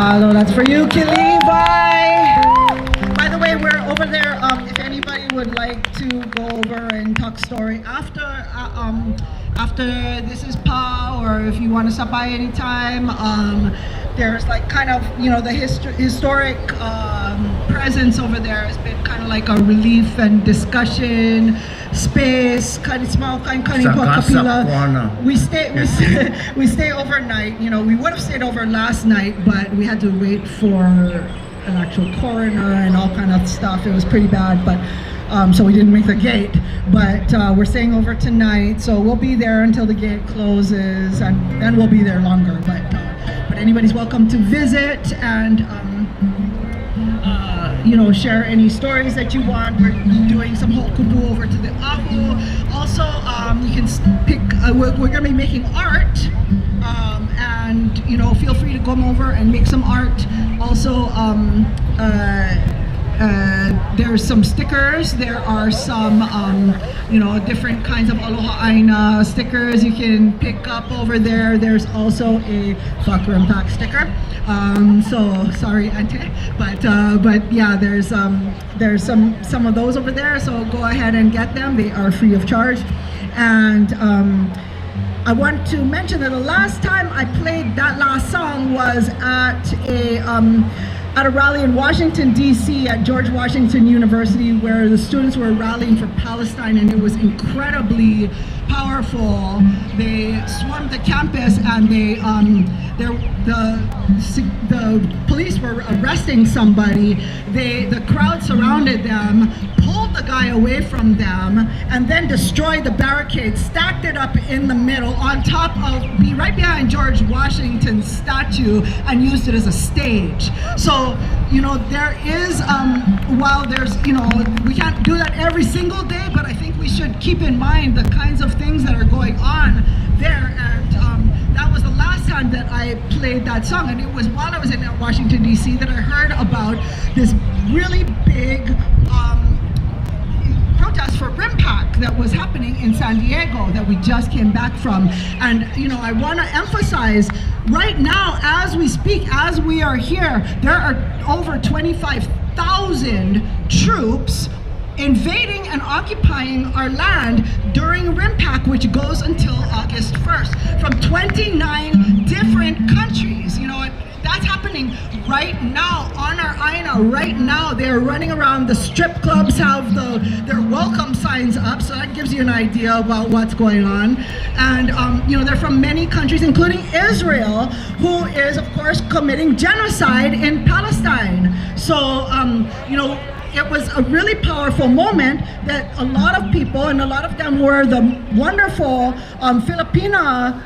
Mahalo, that's for you, Kilibai. By the way, we're over there. If anybody would like to go over and talk story after this is Pa, or if you want to stop by anytime, there's like kind of, you know, the historic presence over there has been kind of like a relief and discussion space, kind of small, kind of kapila. We stay overnight. You know, we would have stayed over last night, but we had to wait for an actual coroner and all kind of stuff. It was pretty bad, but so we didn't make the gate. But we're staying over tonight, so we'll be there until the gate closes, and then we'll be there longer. But anybody's welcome to visit and you know, share any stories that you want. We're doing some hokupu over to the Ahu. Also, you can pick. We're going to be making art, and you know, feel free to come over and make some art. Also, there's some stickers. There are some, you know, different kinds of Aloha Āina stickers you can pick up over there. There's also a Whakaram Pack sticker. So sorry, Ante, but yeah, there's some of those over there. So go ahead and get them. They are free of charge. And I want to mention that the last time I played that last song was at a rally in Washington, D.C. at George Washington University, where the students were rallying for Palestine, and it was incredibly powerful. They swarmed the campus, and the police were arresting somebody. The crowd surrounded them, pulled the guy away from them, and then destroyed the barricade, stacked it up in the middle on top of, right behind George Washington's statue, and used it as a stage. So, you know, there is, while there's, you know, we can't do that every single day, but I think we should keep in mind the kinds of things that are going on there. And that was the last time that I played that song, and it was while I was in Washington, D.C. that I heard about this really big protest for RIMPAC that was happening in San Diego that we just came back from. And you know, I want to emphasize right now, as we speak, as we are here, there are over 25,000 troops invading and occupying our land during RIMPAC, which goes until August 1st, from 29 different countries. You know, that's happening right now on our Āina. Right now, they're running around. The strip clubs have their welcome signs up, so that gives you an idea about what's going on. And you know, they're from many countries, including Israel, who is, of course, committing genocide in Palestine. So, you know, it was a really powerful moment that a lot of people, and a lot of them were the wonderful Filipina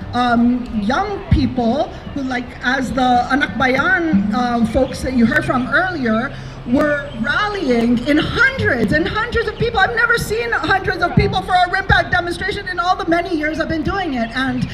young people who, like as the Anakbayan folks that you heard from earlier, were rallying in hundreds and hundreds of people. I've never seen hundreds of people for a RIMPAC demonstration in all the many years I've been doing it. And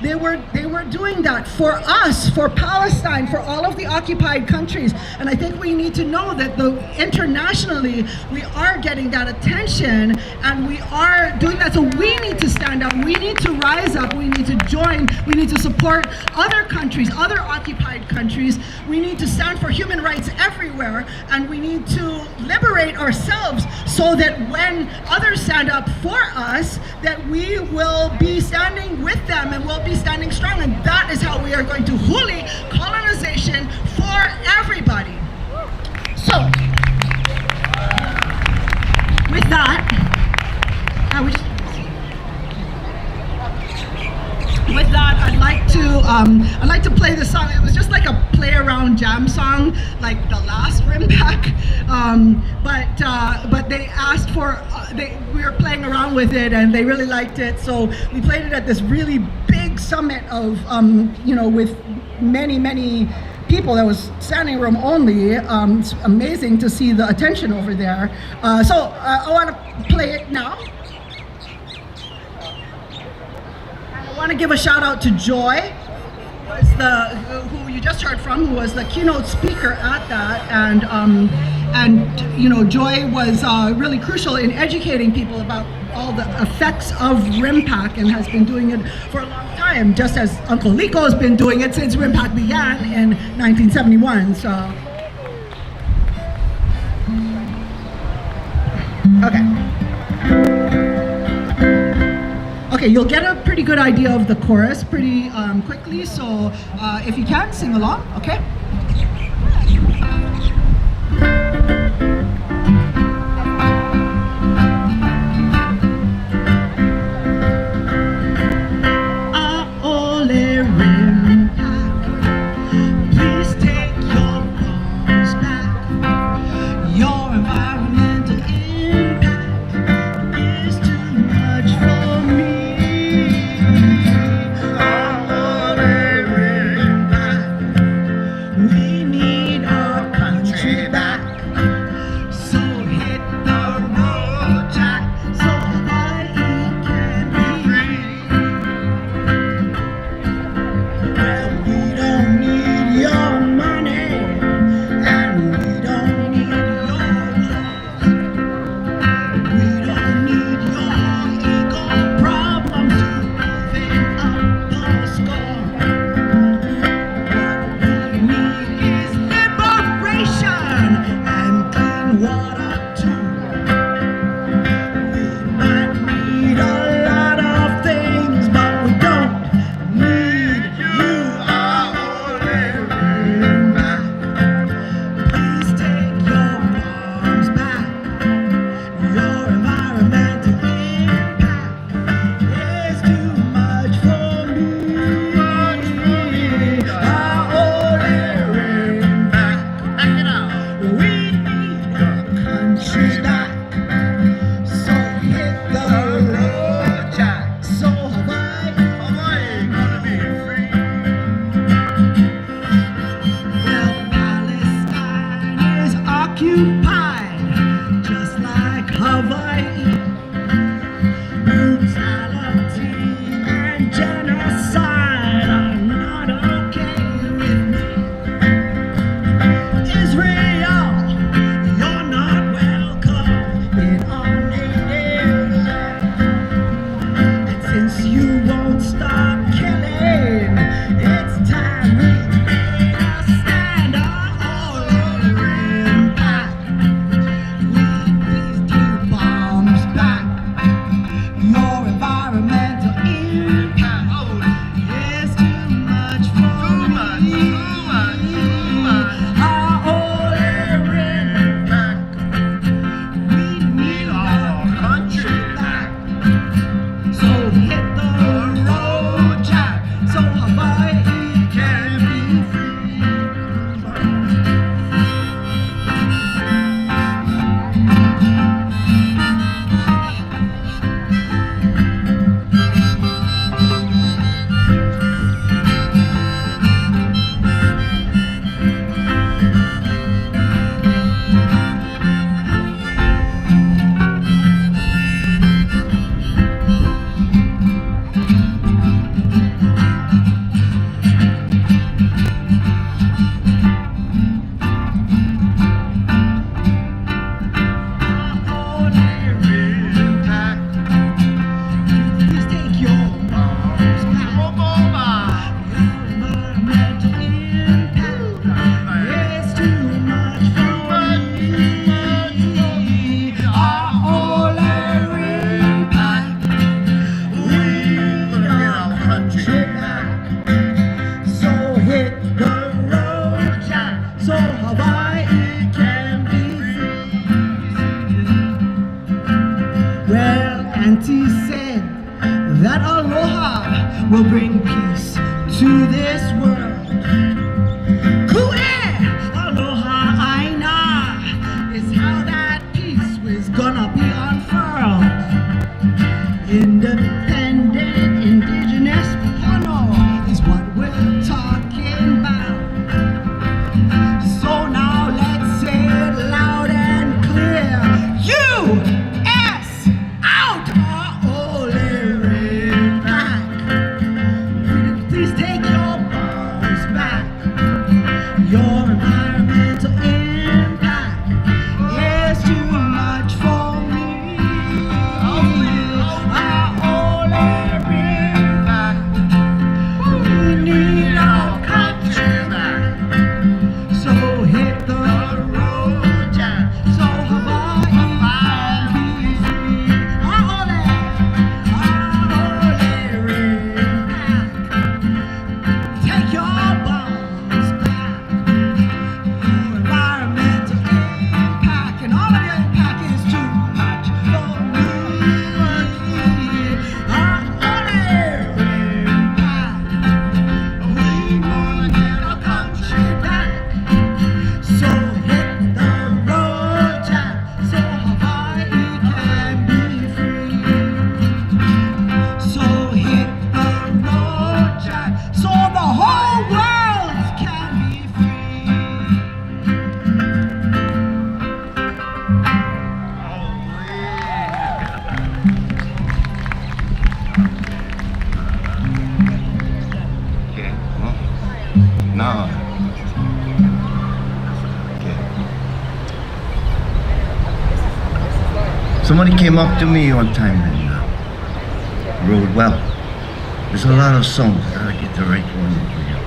they were doing that for us, for Palestine, for all of the occupied countries. And I think we need to know that internationally, we are getting that attention, and we are doing that. So we need to stand up, we need to rise up, we need to join, we need to support other countries, other occupied countries. We need to stand for human rights everywhere, and we need to liberate ourselves so that when others stand up for us, that we will be standing with them and we'll be standing strong. And that is how we are going to huli colonization for everybody. So, with that, I'd like to play this song. It was just like a play around jam song, like the last RIMPAC. But they asked for, we were playing around with it, and they really liked it. So we played it at this really big summit of, you know, with many people. That was standing room only. It's amazing to see the attention over there. So I want to play it now. I want to give a shout out to Joy, who you just heard from, who was the keynote speaker at that, and you know, Joy was really crucial in educating people about all the effects of RIMPAC and has been doing it for a long time, just as Uncle Liko has been doing it since RIMPAC began in 1971. So, okay, you'll get a pretty good idea of the chorus pretty quickly. So, if you can, sing along, okay? will bring peace to this world. Aloha, Āina is how that peace was gonna be unfurled. Independent, indigenous Pono is what we're talking about. So now let's say it loud and clear. U.S. out! Please take your bombs back. Your environmental impact is too much for me. Somebody came up to me one time and wrote, well, there's a lot of songs, I gotta get the right one for you.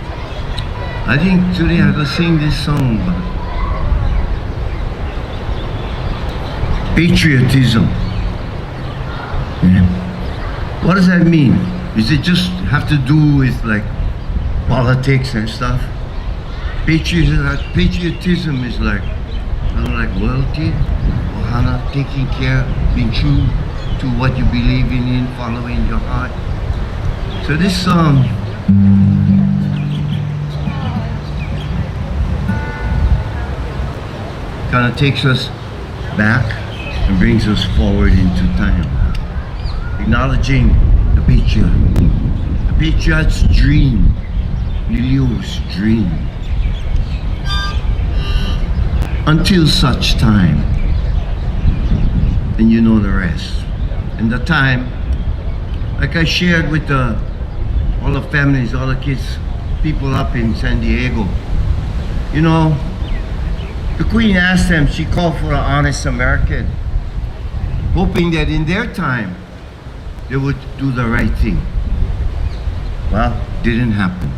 I think today I gotta sing this song about patriotism. Yeah. What does that mean? Does it just have to do with like politics and stuff? Patriotism is like, kind of like loyalty, ohana, taking care, being true to what you believe in, following your heart. So this song kind of takes us back and brings us forward into time, acknowledging the patriot's dream, Lilio's dream. Until such time, and you know the rest. And the time, like I shared with all the families, all the kids, people up in San Diego, you know, the Queen asked them, she called for an honest American, hoping that in their time, they would do the right thing. Well, didn't happen.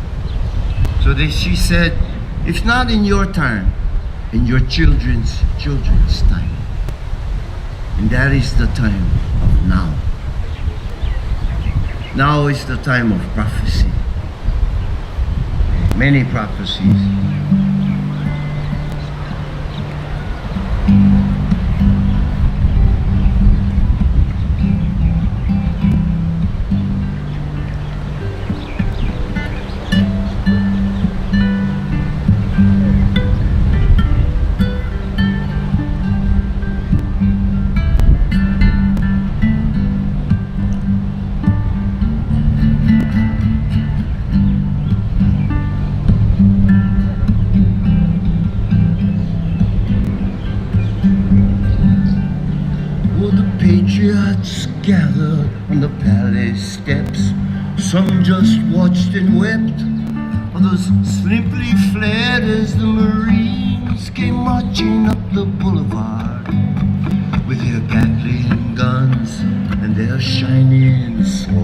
So she said, if not in your time, in your children's time. And that is the time of now. Now is the time of prophecy. Many prophecies. Gathered on the palace steps. Some just watched and wept, others simply fled as the Marines came marching up the boulevard with their Gatling guns and their shining swords.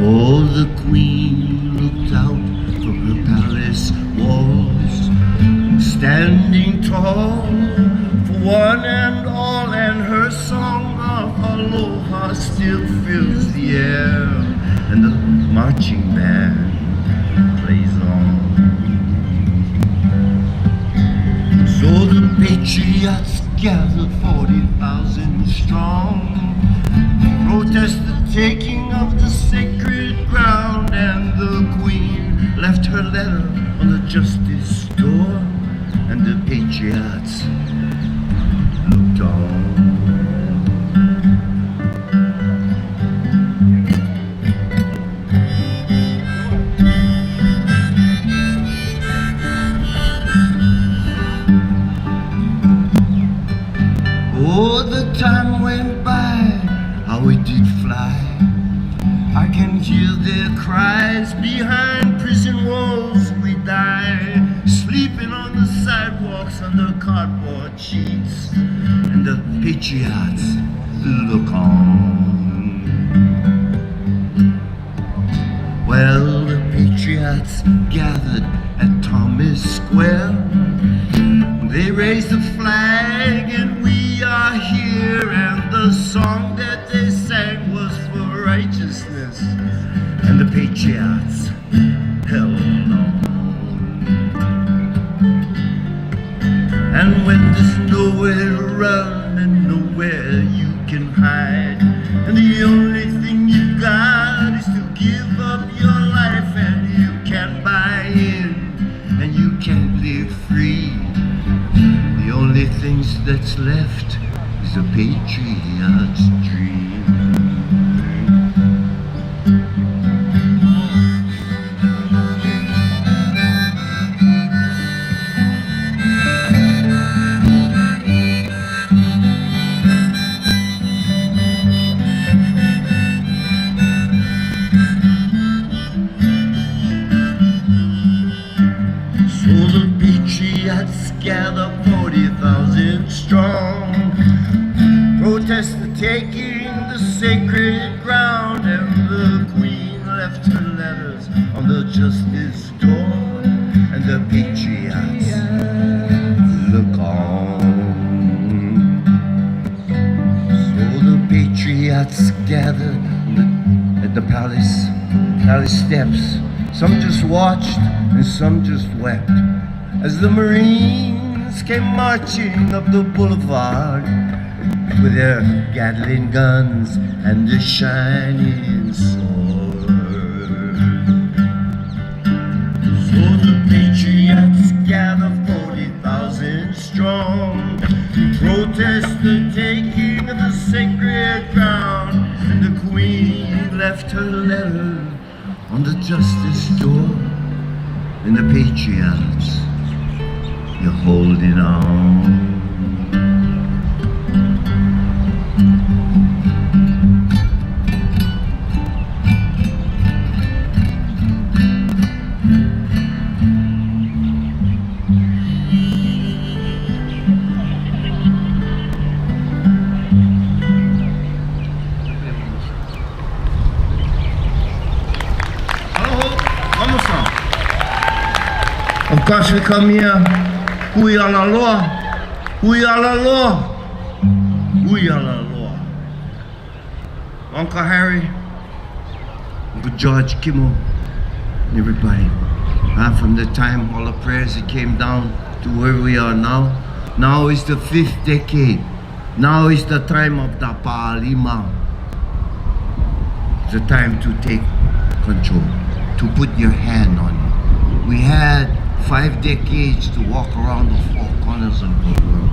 Oh, the Queen looked out from her palace walls, standing tall for one and all, and her song of Aloha still fills the air, and the marching band plays on. So the patriots gathered 40,000 strong, protest the taking of the sacred ground, and the Queen left her letter on the justice door, and the patriots looked on. Oh, the time went by, how it did fly. I can hear their cries behind prison walls. We die, sleeping on the sidewalks under cardboard sheets, and the patriots look on. Well, the patriots gathered at Thomas Square. They raised the flag and we are here, and the song that they sang was for righteousness, and the patriots held on. And when there's nowhere to run and nowhere you can hide, and the only thing you got is to give up your life, and you can't buy in and you can't live free, the only things that's left is a patriot's dream. So the patriots gather 40,000 protest the taking the sacred ground, and the Queen left her letters on the justice door, and the patriots look on. So the patriots gathered at the palace steps. Some just watched and some just wept as the Marines came marching up the boulevard with their Gatling guns and their shining swords. So the patriots gather 40,000 strong to protest the taking of the sacred ground, and the Queen left her letter on the justice door, and the patriots, you're holding on. Of course we come here, hui ala loa, hui ala loa, hui ala loa. Uncle Harry, Uncle George Kimmel, and everybody. From the time all the prayers that came down to where we are now. Now is the 5th decade. Now is the time of the Pa'alima. It's the time to take control, to put your hand on it. We had 5 decades to walk around the 4 corners of the world.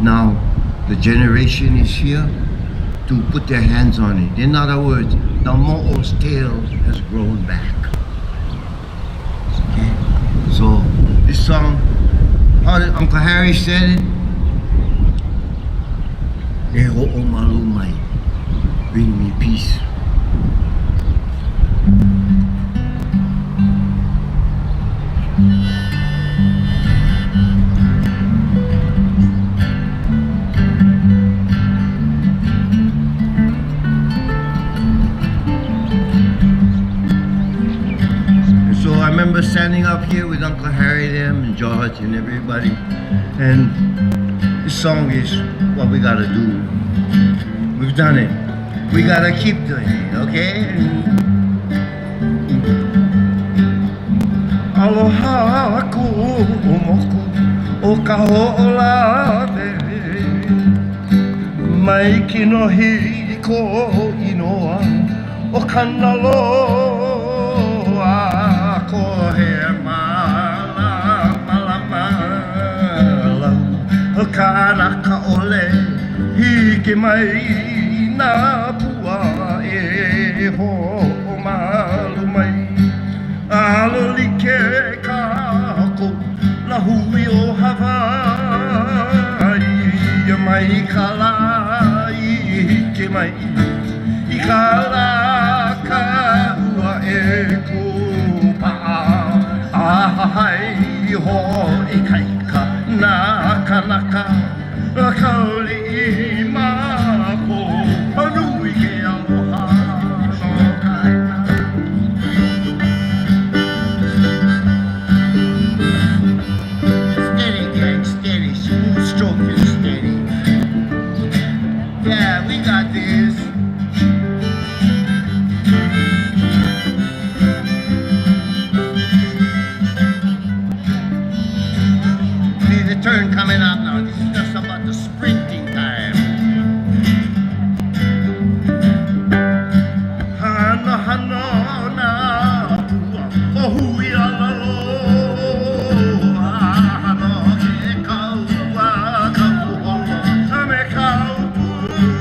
Now, the generation is here to put their hands on it. In other words, the mo'o's tail has grown back. Okay? So, this song, how did Uncle Harry said it? E ho'o malumai, bring me peace. I remember standing up here with Uncle Harry, them, and George, and everybody, and this song is what we gotta do. We've done it. We gotta keep doing it, okay? Aloha ku Moko o ka ho'olawe mai kino hi ko inoa o kanaloa ko he Mālama Kānaka ole hiki mai nā pua e ho malu mai alo like kako la hui o Hawaii mai kala hiki mai I kala ka ua e kupa ahai ho e kaika naka naka kauli I mako anui ke aloha no kaina. Steady gang, steady, smooth stroking steady. Yeah, we got this. Turn coming up now. This is just about the sprinting time. Hana hana na pua o hui ala loa hana e kaua kauholo me kaupuni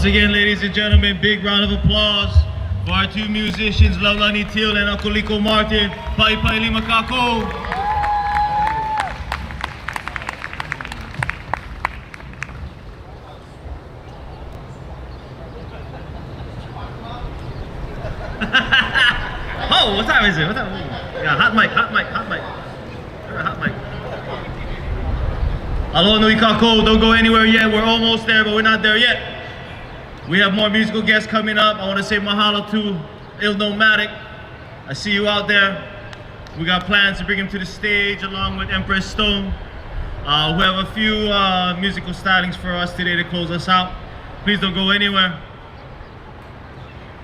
Once again, ladies and gentlemen, big round of applause for our two musicians, Iolani and Akoliko Martin. Pai pai lima kako. Oh, what time is it? What time? Yeah, hot mic. Hot mic. Aloha nui kako, don't go anywhere yet. We're almost there, but we're not there yet. We have more musical guests coming up. I want to say mahalo to Il Nomadic. I see you out there. We got plans to bring him to the stage along with Empress Stone. We have a few musical stylings for us today to close us out. Please don't go anywhere.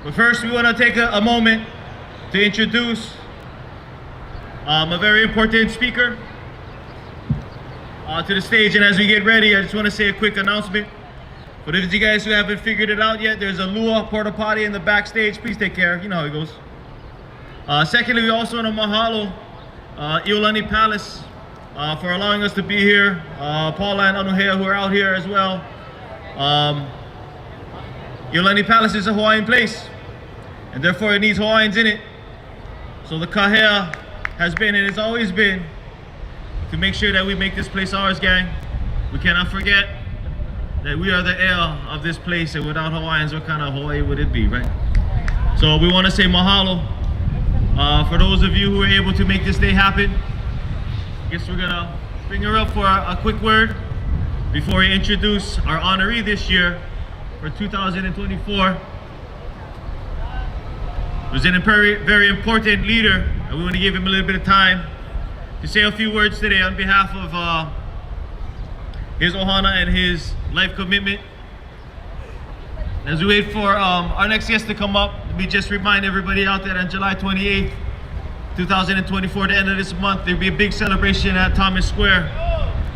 But first, we want to take a moment to introduce a very important speaker to the stage. And as we get ready, I just want to say a quick announcement. For those of you guys who haven't figured it out yet, there's a Lua porta potty in the backstage. Please take care. You know how it goes. Secondly, we also want to mahalo Iolani Palace for allowing us to be here. Paula and Anuhea, who are out here as well. Iolani Palace is a Hawaiian place, and therefore it needs Hawaiians in it. So the kahea has been and has always been to make sure that we make this place ours, gang. We cannot forget that we are the Ea of this place, and without Hawaiians, what kind of Hawaii would it be, right? So we want to say mahalo for those of you who were able to make this day happen. I guess we're gonna bring her up for a quick word before we introduce our honoree this year for 2024. There's a very important leader, and we want to give him a little bit of time to say a few words today on behalf of his ohana and his life commitment. As we wait for our next guest to come up, let me just remind everybody out there on July 28th, 2024, the end of this month, there'll be a big celebration at Thomas Square,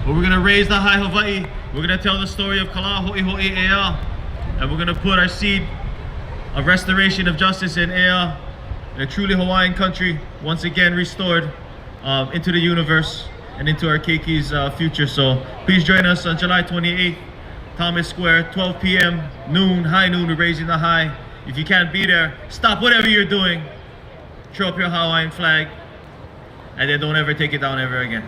where we're gonna raise the high Hawaii. We're gonna tell the story of Hoʻihoʻi Ea, and we're gonna put our seed of restoration of justice in Ea, a truly Hawaiian country, once again restored into the universe and into our Keiki's future. So please join us on July 28th, Thomas Square, 12 p.m., noon, high noon, we're raising the high. If you can't be there, stop whatever you're doing, throw up your Hawaiian flag, and then don't ever take it down ever again.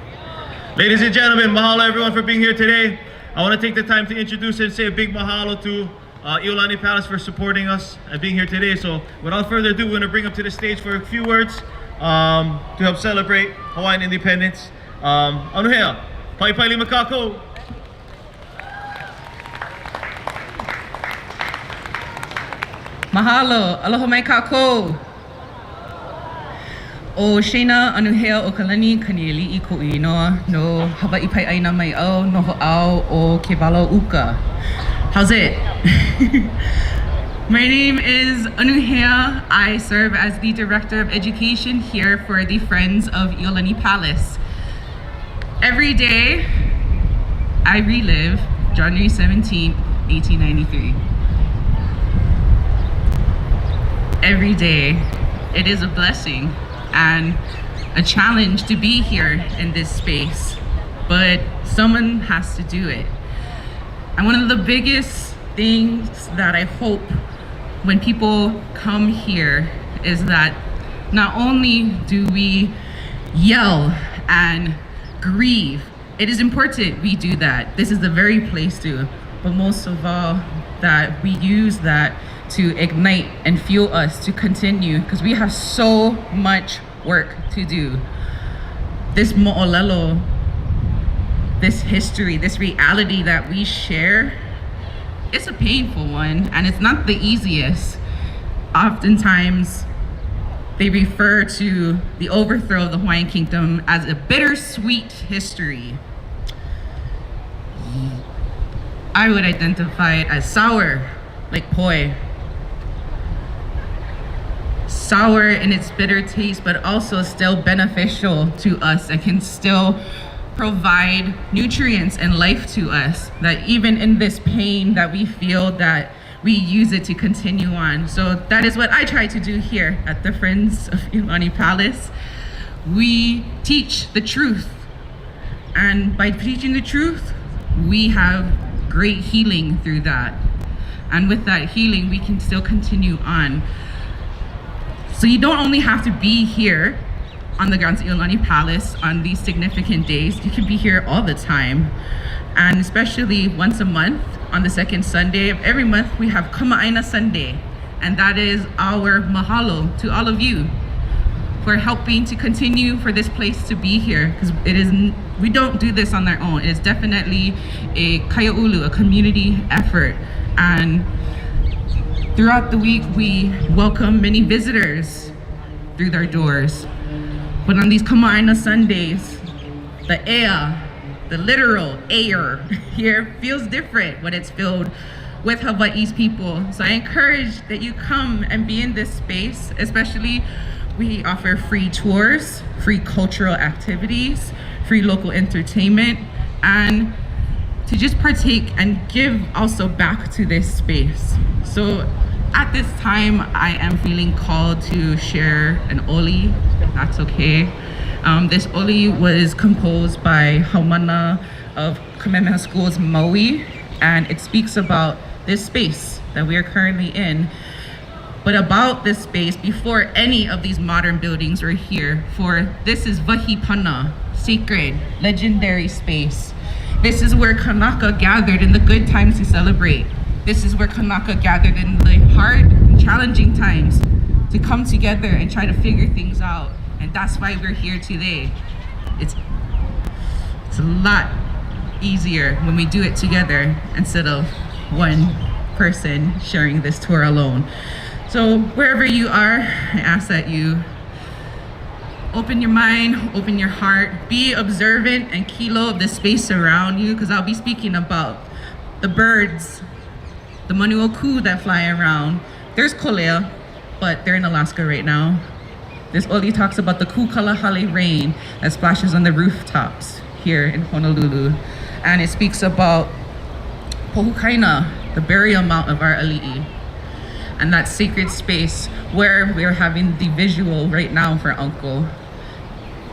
Ladies and gentlemen, mahalo everyone for being here today. I want to take the time to introduce and say a big mahalo to Iolani Palace for supporting us and being here today. So without further ado, we're going to bring up to the stage for a few words to help celebrate Hawaiian independence. Anuhea, pai pai lima kako. Mahalo, aloha mai kako. O Shana Anuhea o Kalani Kanieli I ko inoa no Hawaii pai Āina Maiʻa no hoʻau o ke walo uka. How's it? My name is Anuhea. I serve as the Director of Education here for the Friends of Iolani Palace. Every day, I relive January 17, 1893. Every day, it is a blessing and a challenge to be here in this space, but someone has to do it. And one of the biggest things that I hope when people come here is that not only do we yell and grieve, it is important we do that. This is the very place to, but most of all, that we use that to ignite and fuel us to continue, because we have so much work to do. This mo'olelo, this history, this reality that we share, it's a painful one, and it's not the easiest. Oftentimes, they refer to the overthrow of the Hawaiian Kingdom as a bittersweet history. I would identify it as sour, like poi. Sour in its bitter taste, but also still beneficial to us and can still provide nutrients and life to us, that even in this pain that we feel, that we use it to continue on. So that is what I try to do here at the Friends of Iolani Palace. We teach the truth, and by teaching the truth, we have great healing through that. And with that healing, we can still continue on. So you don't only have to be here on the grounds of Iolani Palace on these significant days, you can be here all the time. And especially once a month, on the second Sunday of every month, we have Āina Sunday. And that is our mahalo to all of you for helping to continue for this place to be here. Because we don't do this on our own. It is definitely a kaiaulu, a community effort. And throughout the week, we welcome many visitors through their doors. But on these Āina Sundays, the ea, the literal air here feels different when it's filled with Hawaii's people. So I encourage that you come and be in this space, especially we offer free tours, free cultural activities, free local entertainment, and to just partake and give also back to this space. So at this time, I am feeling called to share an oli, if that's okay. This oli was composed by Haumana of Kamehameha School's Maui, and it speaks about this space that we are currently in, but about this space before any of these modern buildings were here. For this is Vahipana, sacred, legendary space. This is where Kanaka gathered in the good times to celebrate. This is where Kanaka gathered in the hard and challenging times to come together and try to figure things out. And that's why we're here today. It's a lot easier when we do it together instead of one person sharing this tour alone. So wherever you are, I ask that you open your mind, open your heart, be observant and kilo of the space around you, because I'll be speaking about the birds, the manuoku that fly around. There's kolea, but they're in Alaska right now. This oli talks about the kukalahale rain that splashes on the rooftops here in Honolulu. And it speaks about Pohukaina, the burial mound of our ali'i. And that sacred space where we're having the visual right now for Uncle.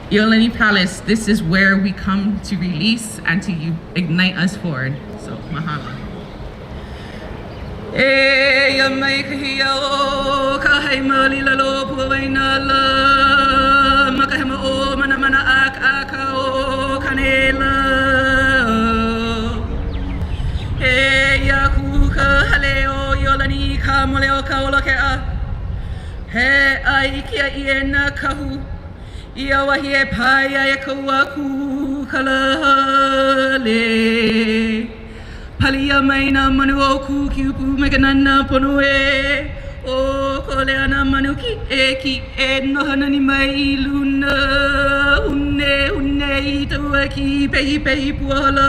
Iolani Palace, this is where we come to release and to ignite us forward. So, mahalo. E ya mai kahia o ka hai mali la lo puaina la makahema o mana mana aka o kanela e ya ku ka hale o Iolani ka mole o ka ola ke a he ai kia I na kahu ia wahi e pai e kaua ku kala le Palia maina manu o ku kiupu meganana pono e o koleana manu ki e nohana ni mai luna une I taua ki pehi puala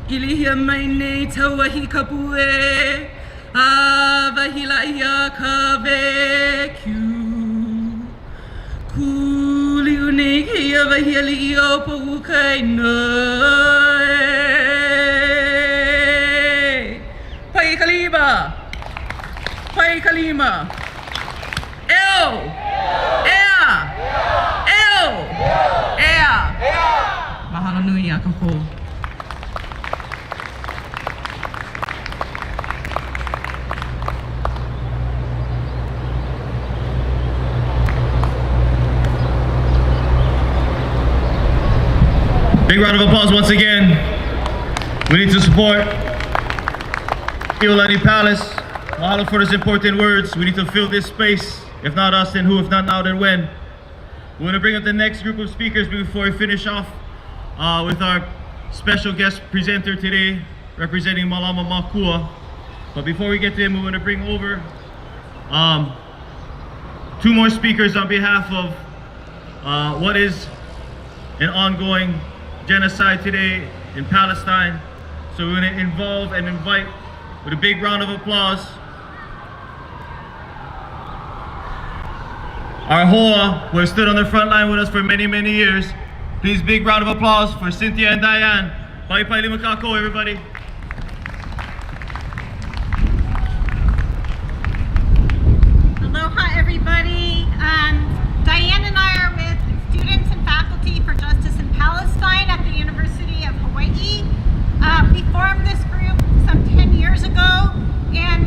ilihia mai nei taua hi kapu e a vahila ia ka veku kuliu kia vahiali o Pohukaina Pai Kalima Eo Ea Eo Ea Mahalo nui a kako. Big round of applause once again. We need to support Iolani Palace. Mahalo for those important words. We need to fill this space. If not us, then who? If not now, then when? We're gonna bring up the next group of speakers before we finish off with our special guest presenter today, representing Mālama Mākua. But before we get to him, we're gonna bring over two more speakers on behalf of what is an ongoing genocide today in Palestine. So we're gonna involve and invite, with a big round of applause, our hoa, who have stood on the front line with us for many, many years. Please, big round of applause for Cynthia and Diane. Pai pai lima kako, everybody. Aloha, everybody. Diane and I are with students and faculty for Justice in Palestine at the University of Hawaii. We formed this group some 10 years ago, and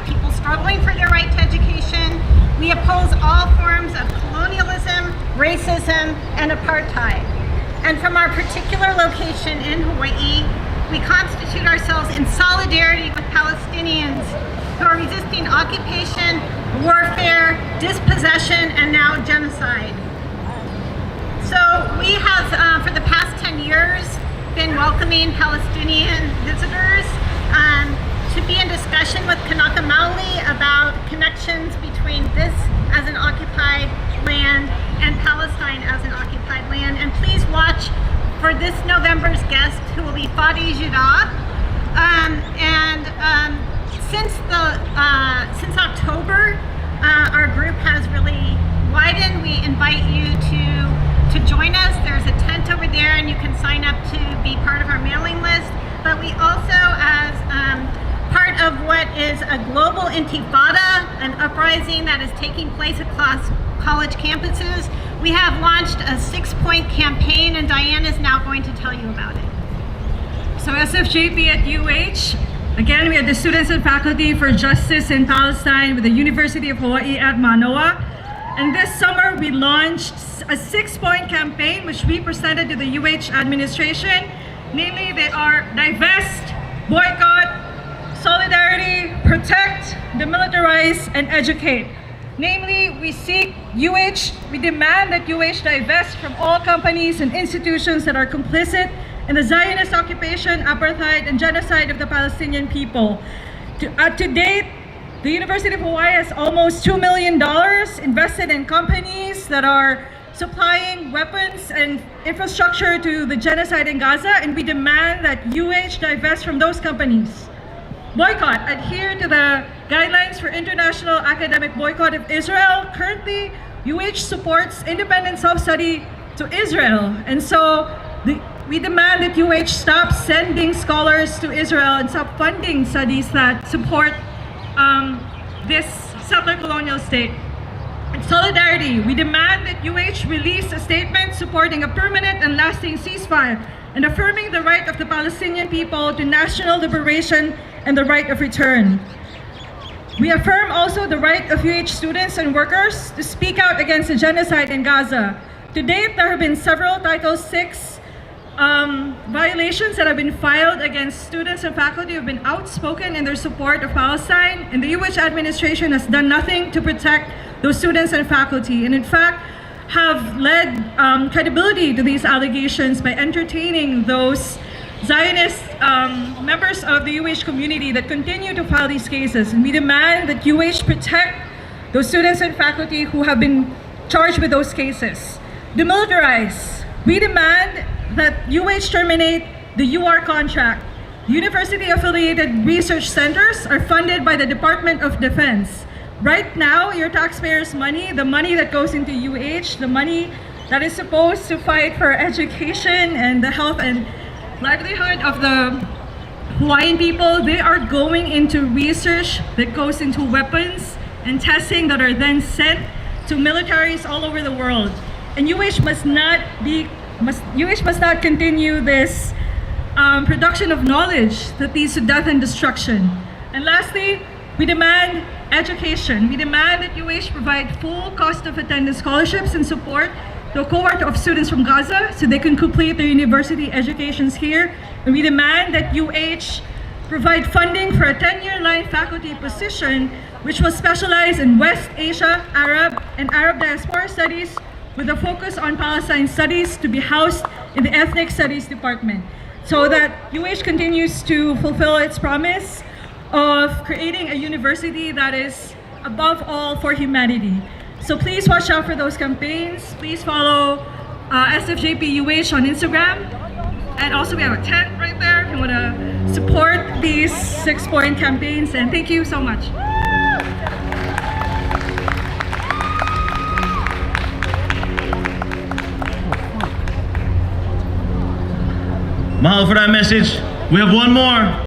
people struggling for their right to education. We oppose all forms of colonialism, racism, and apartheid. And from our particular location in Hawaii, we constitute ourselves in solidarity with Palestinians who are resisting occupation, warfare, dispossession, and now genocide. So we have, for the past 10 years, been welcoming Palestinian visitors to be in discussion with Kanaka Maoli about connections between this as an occupied land and Palestine as an occupied land. And please watch for this November's guest, who will be Fadi Jida. Since October, our group has really widened. We invite you to join us. There's a tent over there, and you can sign up to be part of our mailing list. But we also, as part of what is a global intifada, an uprising that is taking place across college campuses, we have launched a 6-point campaign, and Diane is now going to tell you about it. So SFJP at UH, again, we are the Students and Faculty for Justice in Palestine with the University of Hawaii at Manoa. And this summer, we launched a 6-point campaign which we presented to the UH administration. Namely, they are divest, boycott, solidarity, protect, demilitarize, and educate. Namely, we demand that UH divest from all companies and institutions that are complicit in the Zionist occupation, apartheid, and genocide of the Palestinian people. To date, the University of Hawaii has almost $2 million invested in companies that are supplying weapons and infrastructure to the genocide in Gaza, and we demand that UH divest from those companies. Boycott, adhere to the guidelines for international academic boycott of Israel. Currently, UH supports independent self-study to Israel, and so we demand that UH stop sending scholars to Israel and stop funding studies that support this settler colonial state. In solidarity, we demand that UH release a statement supporting a permanent and lasting ceasefire and affirming the right of the Palestinian people to national liberation and the right of return. We affirm also the right of UH students and workers to speak out against the genocide in Gaza. To date, there have been several Title VI violations that have been filed against students and faculty who have been outspoken in their support of Palestine, and the UH administration has done nothing to protect those students and faculty, and in fact have led credibility to these allegations by entertaining those Zionist members of the UH community that continue to file these cases. And we demand that UH protect those students and faculty who have been charged with those cases. Demilitarize. We demand that UH terminate the UR contract. University-affiliated research centers are funded by the Department of Defense. Right now, your taxpayers' money, the money that goes into UH, the money that is supposed to fight for education and the health and livelihood of the Hawaiian people, they are going into research that goes into weapons and testing that are then sent to militaries all over the world. And UH must not continue this production of knowledge that leads to death and destruction. And lastly, we demand education. We demand that UH provide full cost of attendance scholarships and support to a cohort of students from Gaza so they can complete their university educations here. And we demand that UH provide funding for a 10-year line faculty position which will specialize in West Asia, Arab, and Arab diaspora studies with a focus on Palestine studies to be housed in the Ethnic Studies Department so that UH continues to fulfill its promise of creating a university that is above all for humanity. So please watch out for those campaigns. Please follow SFJP UH on Instagram. And also we have a tent right there if you want to support these 6-point campaigns. And thank you so much. Mahalo for that message. We have one more.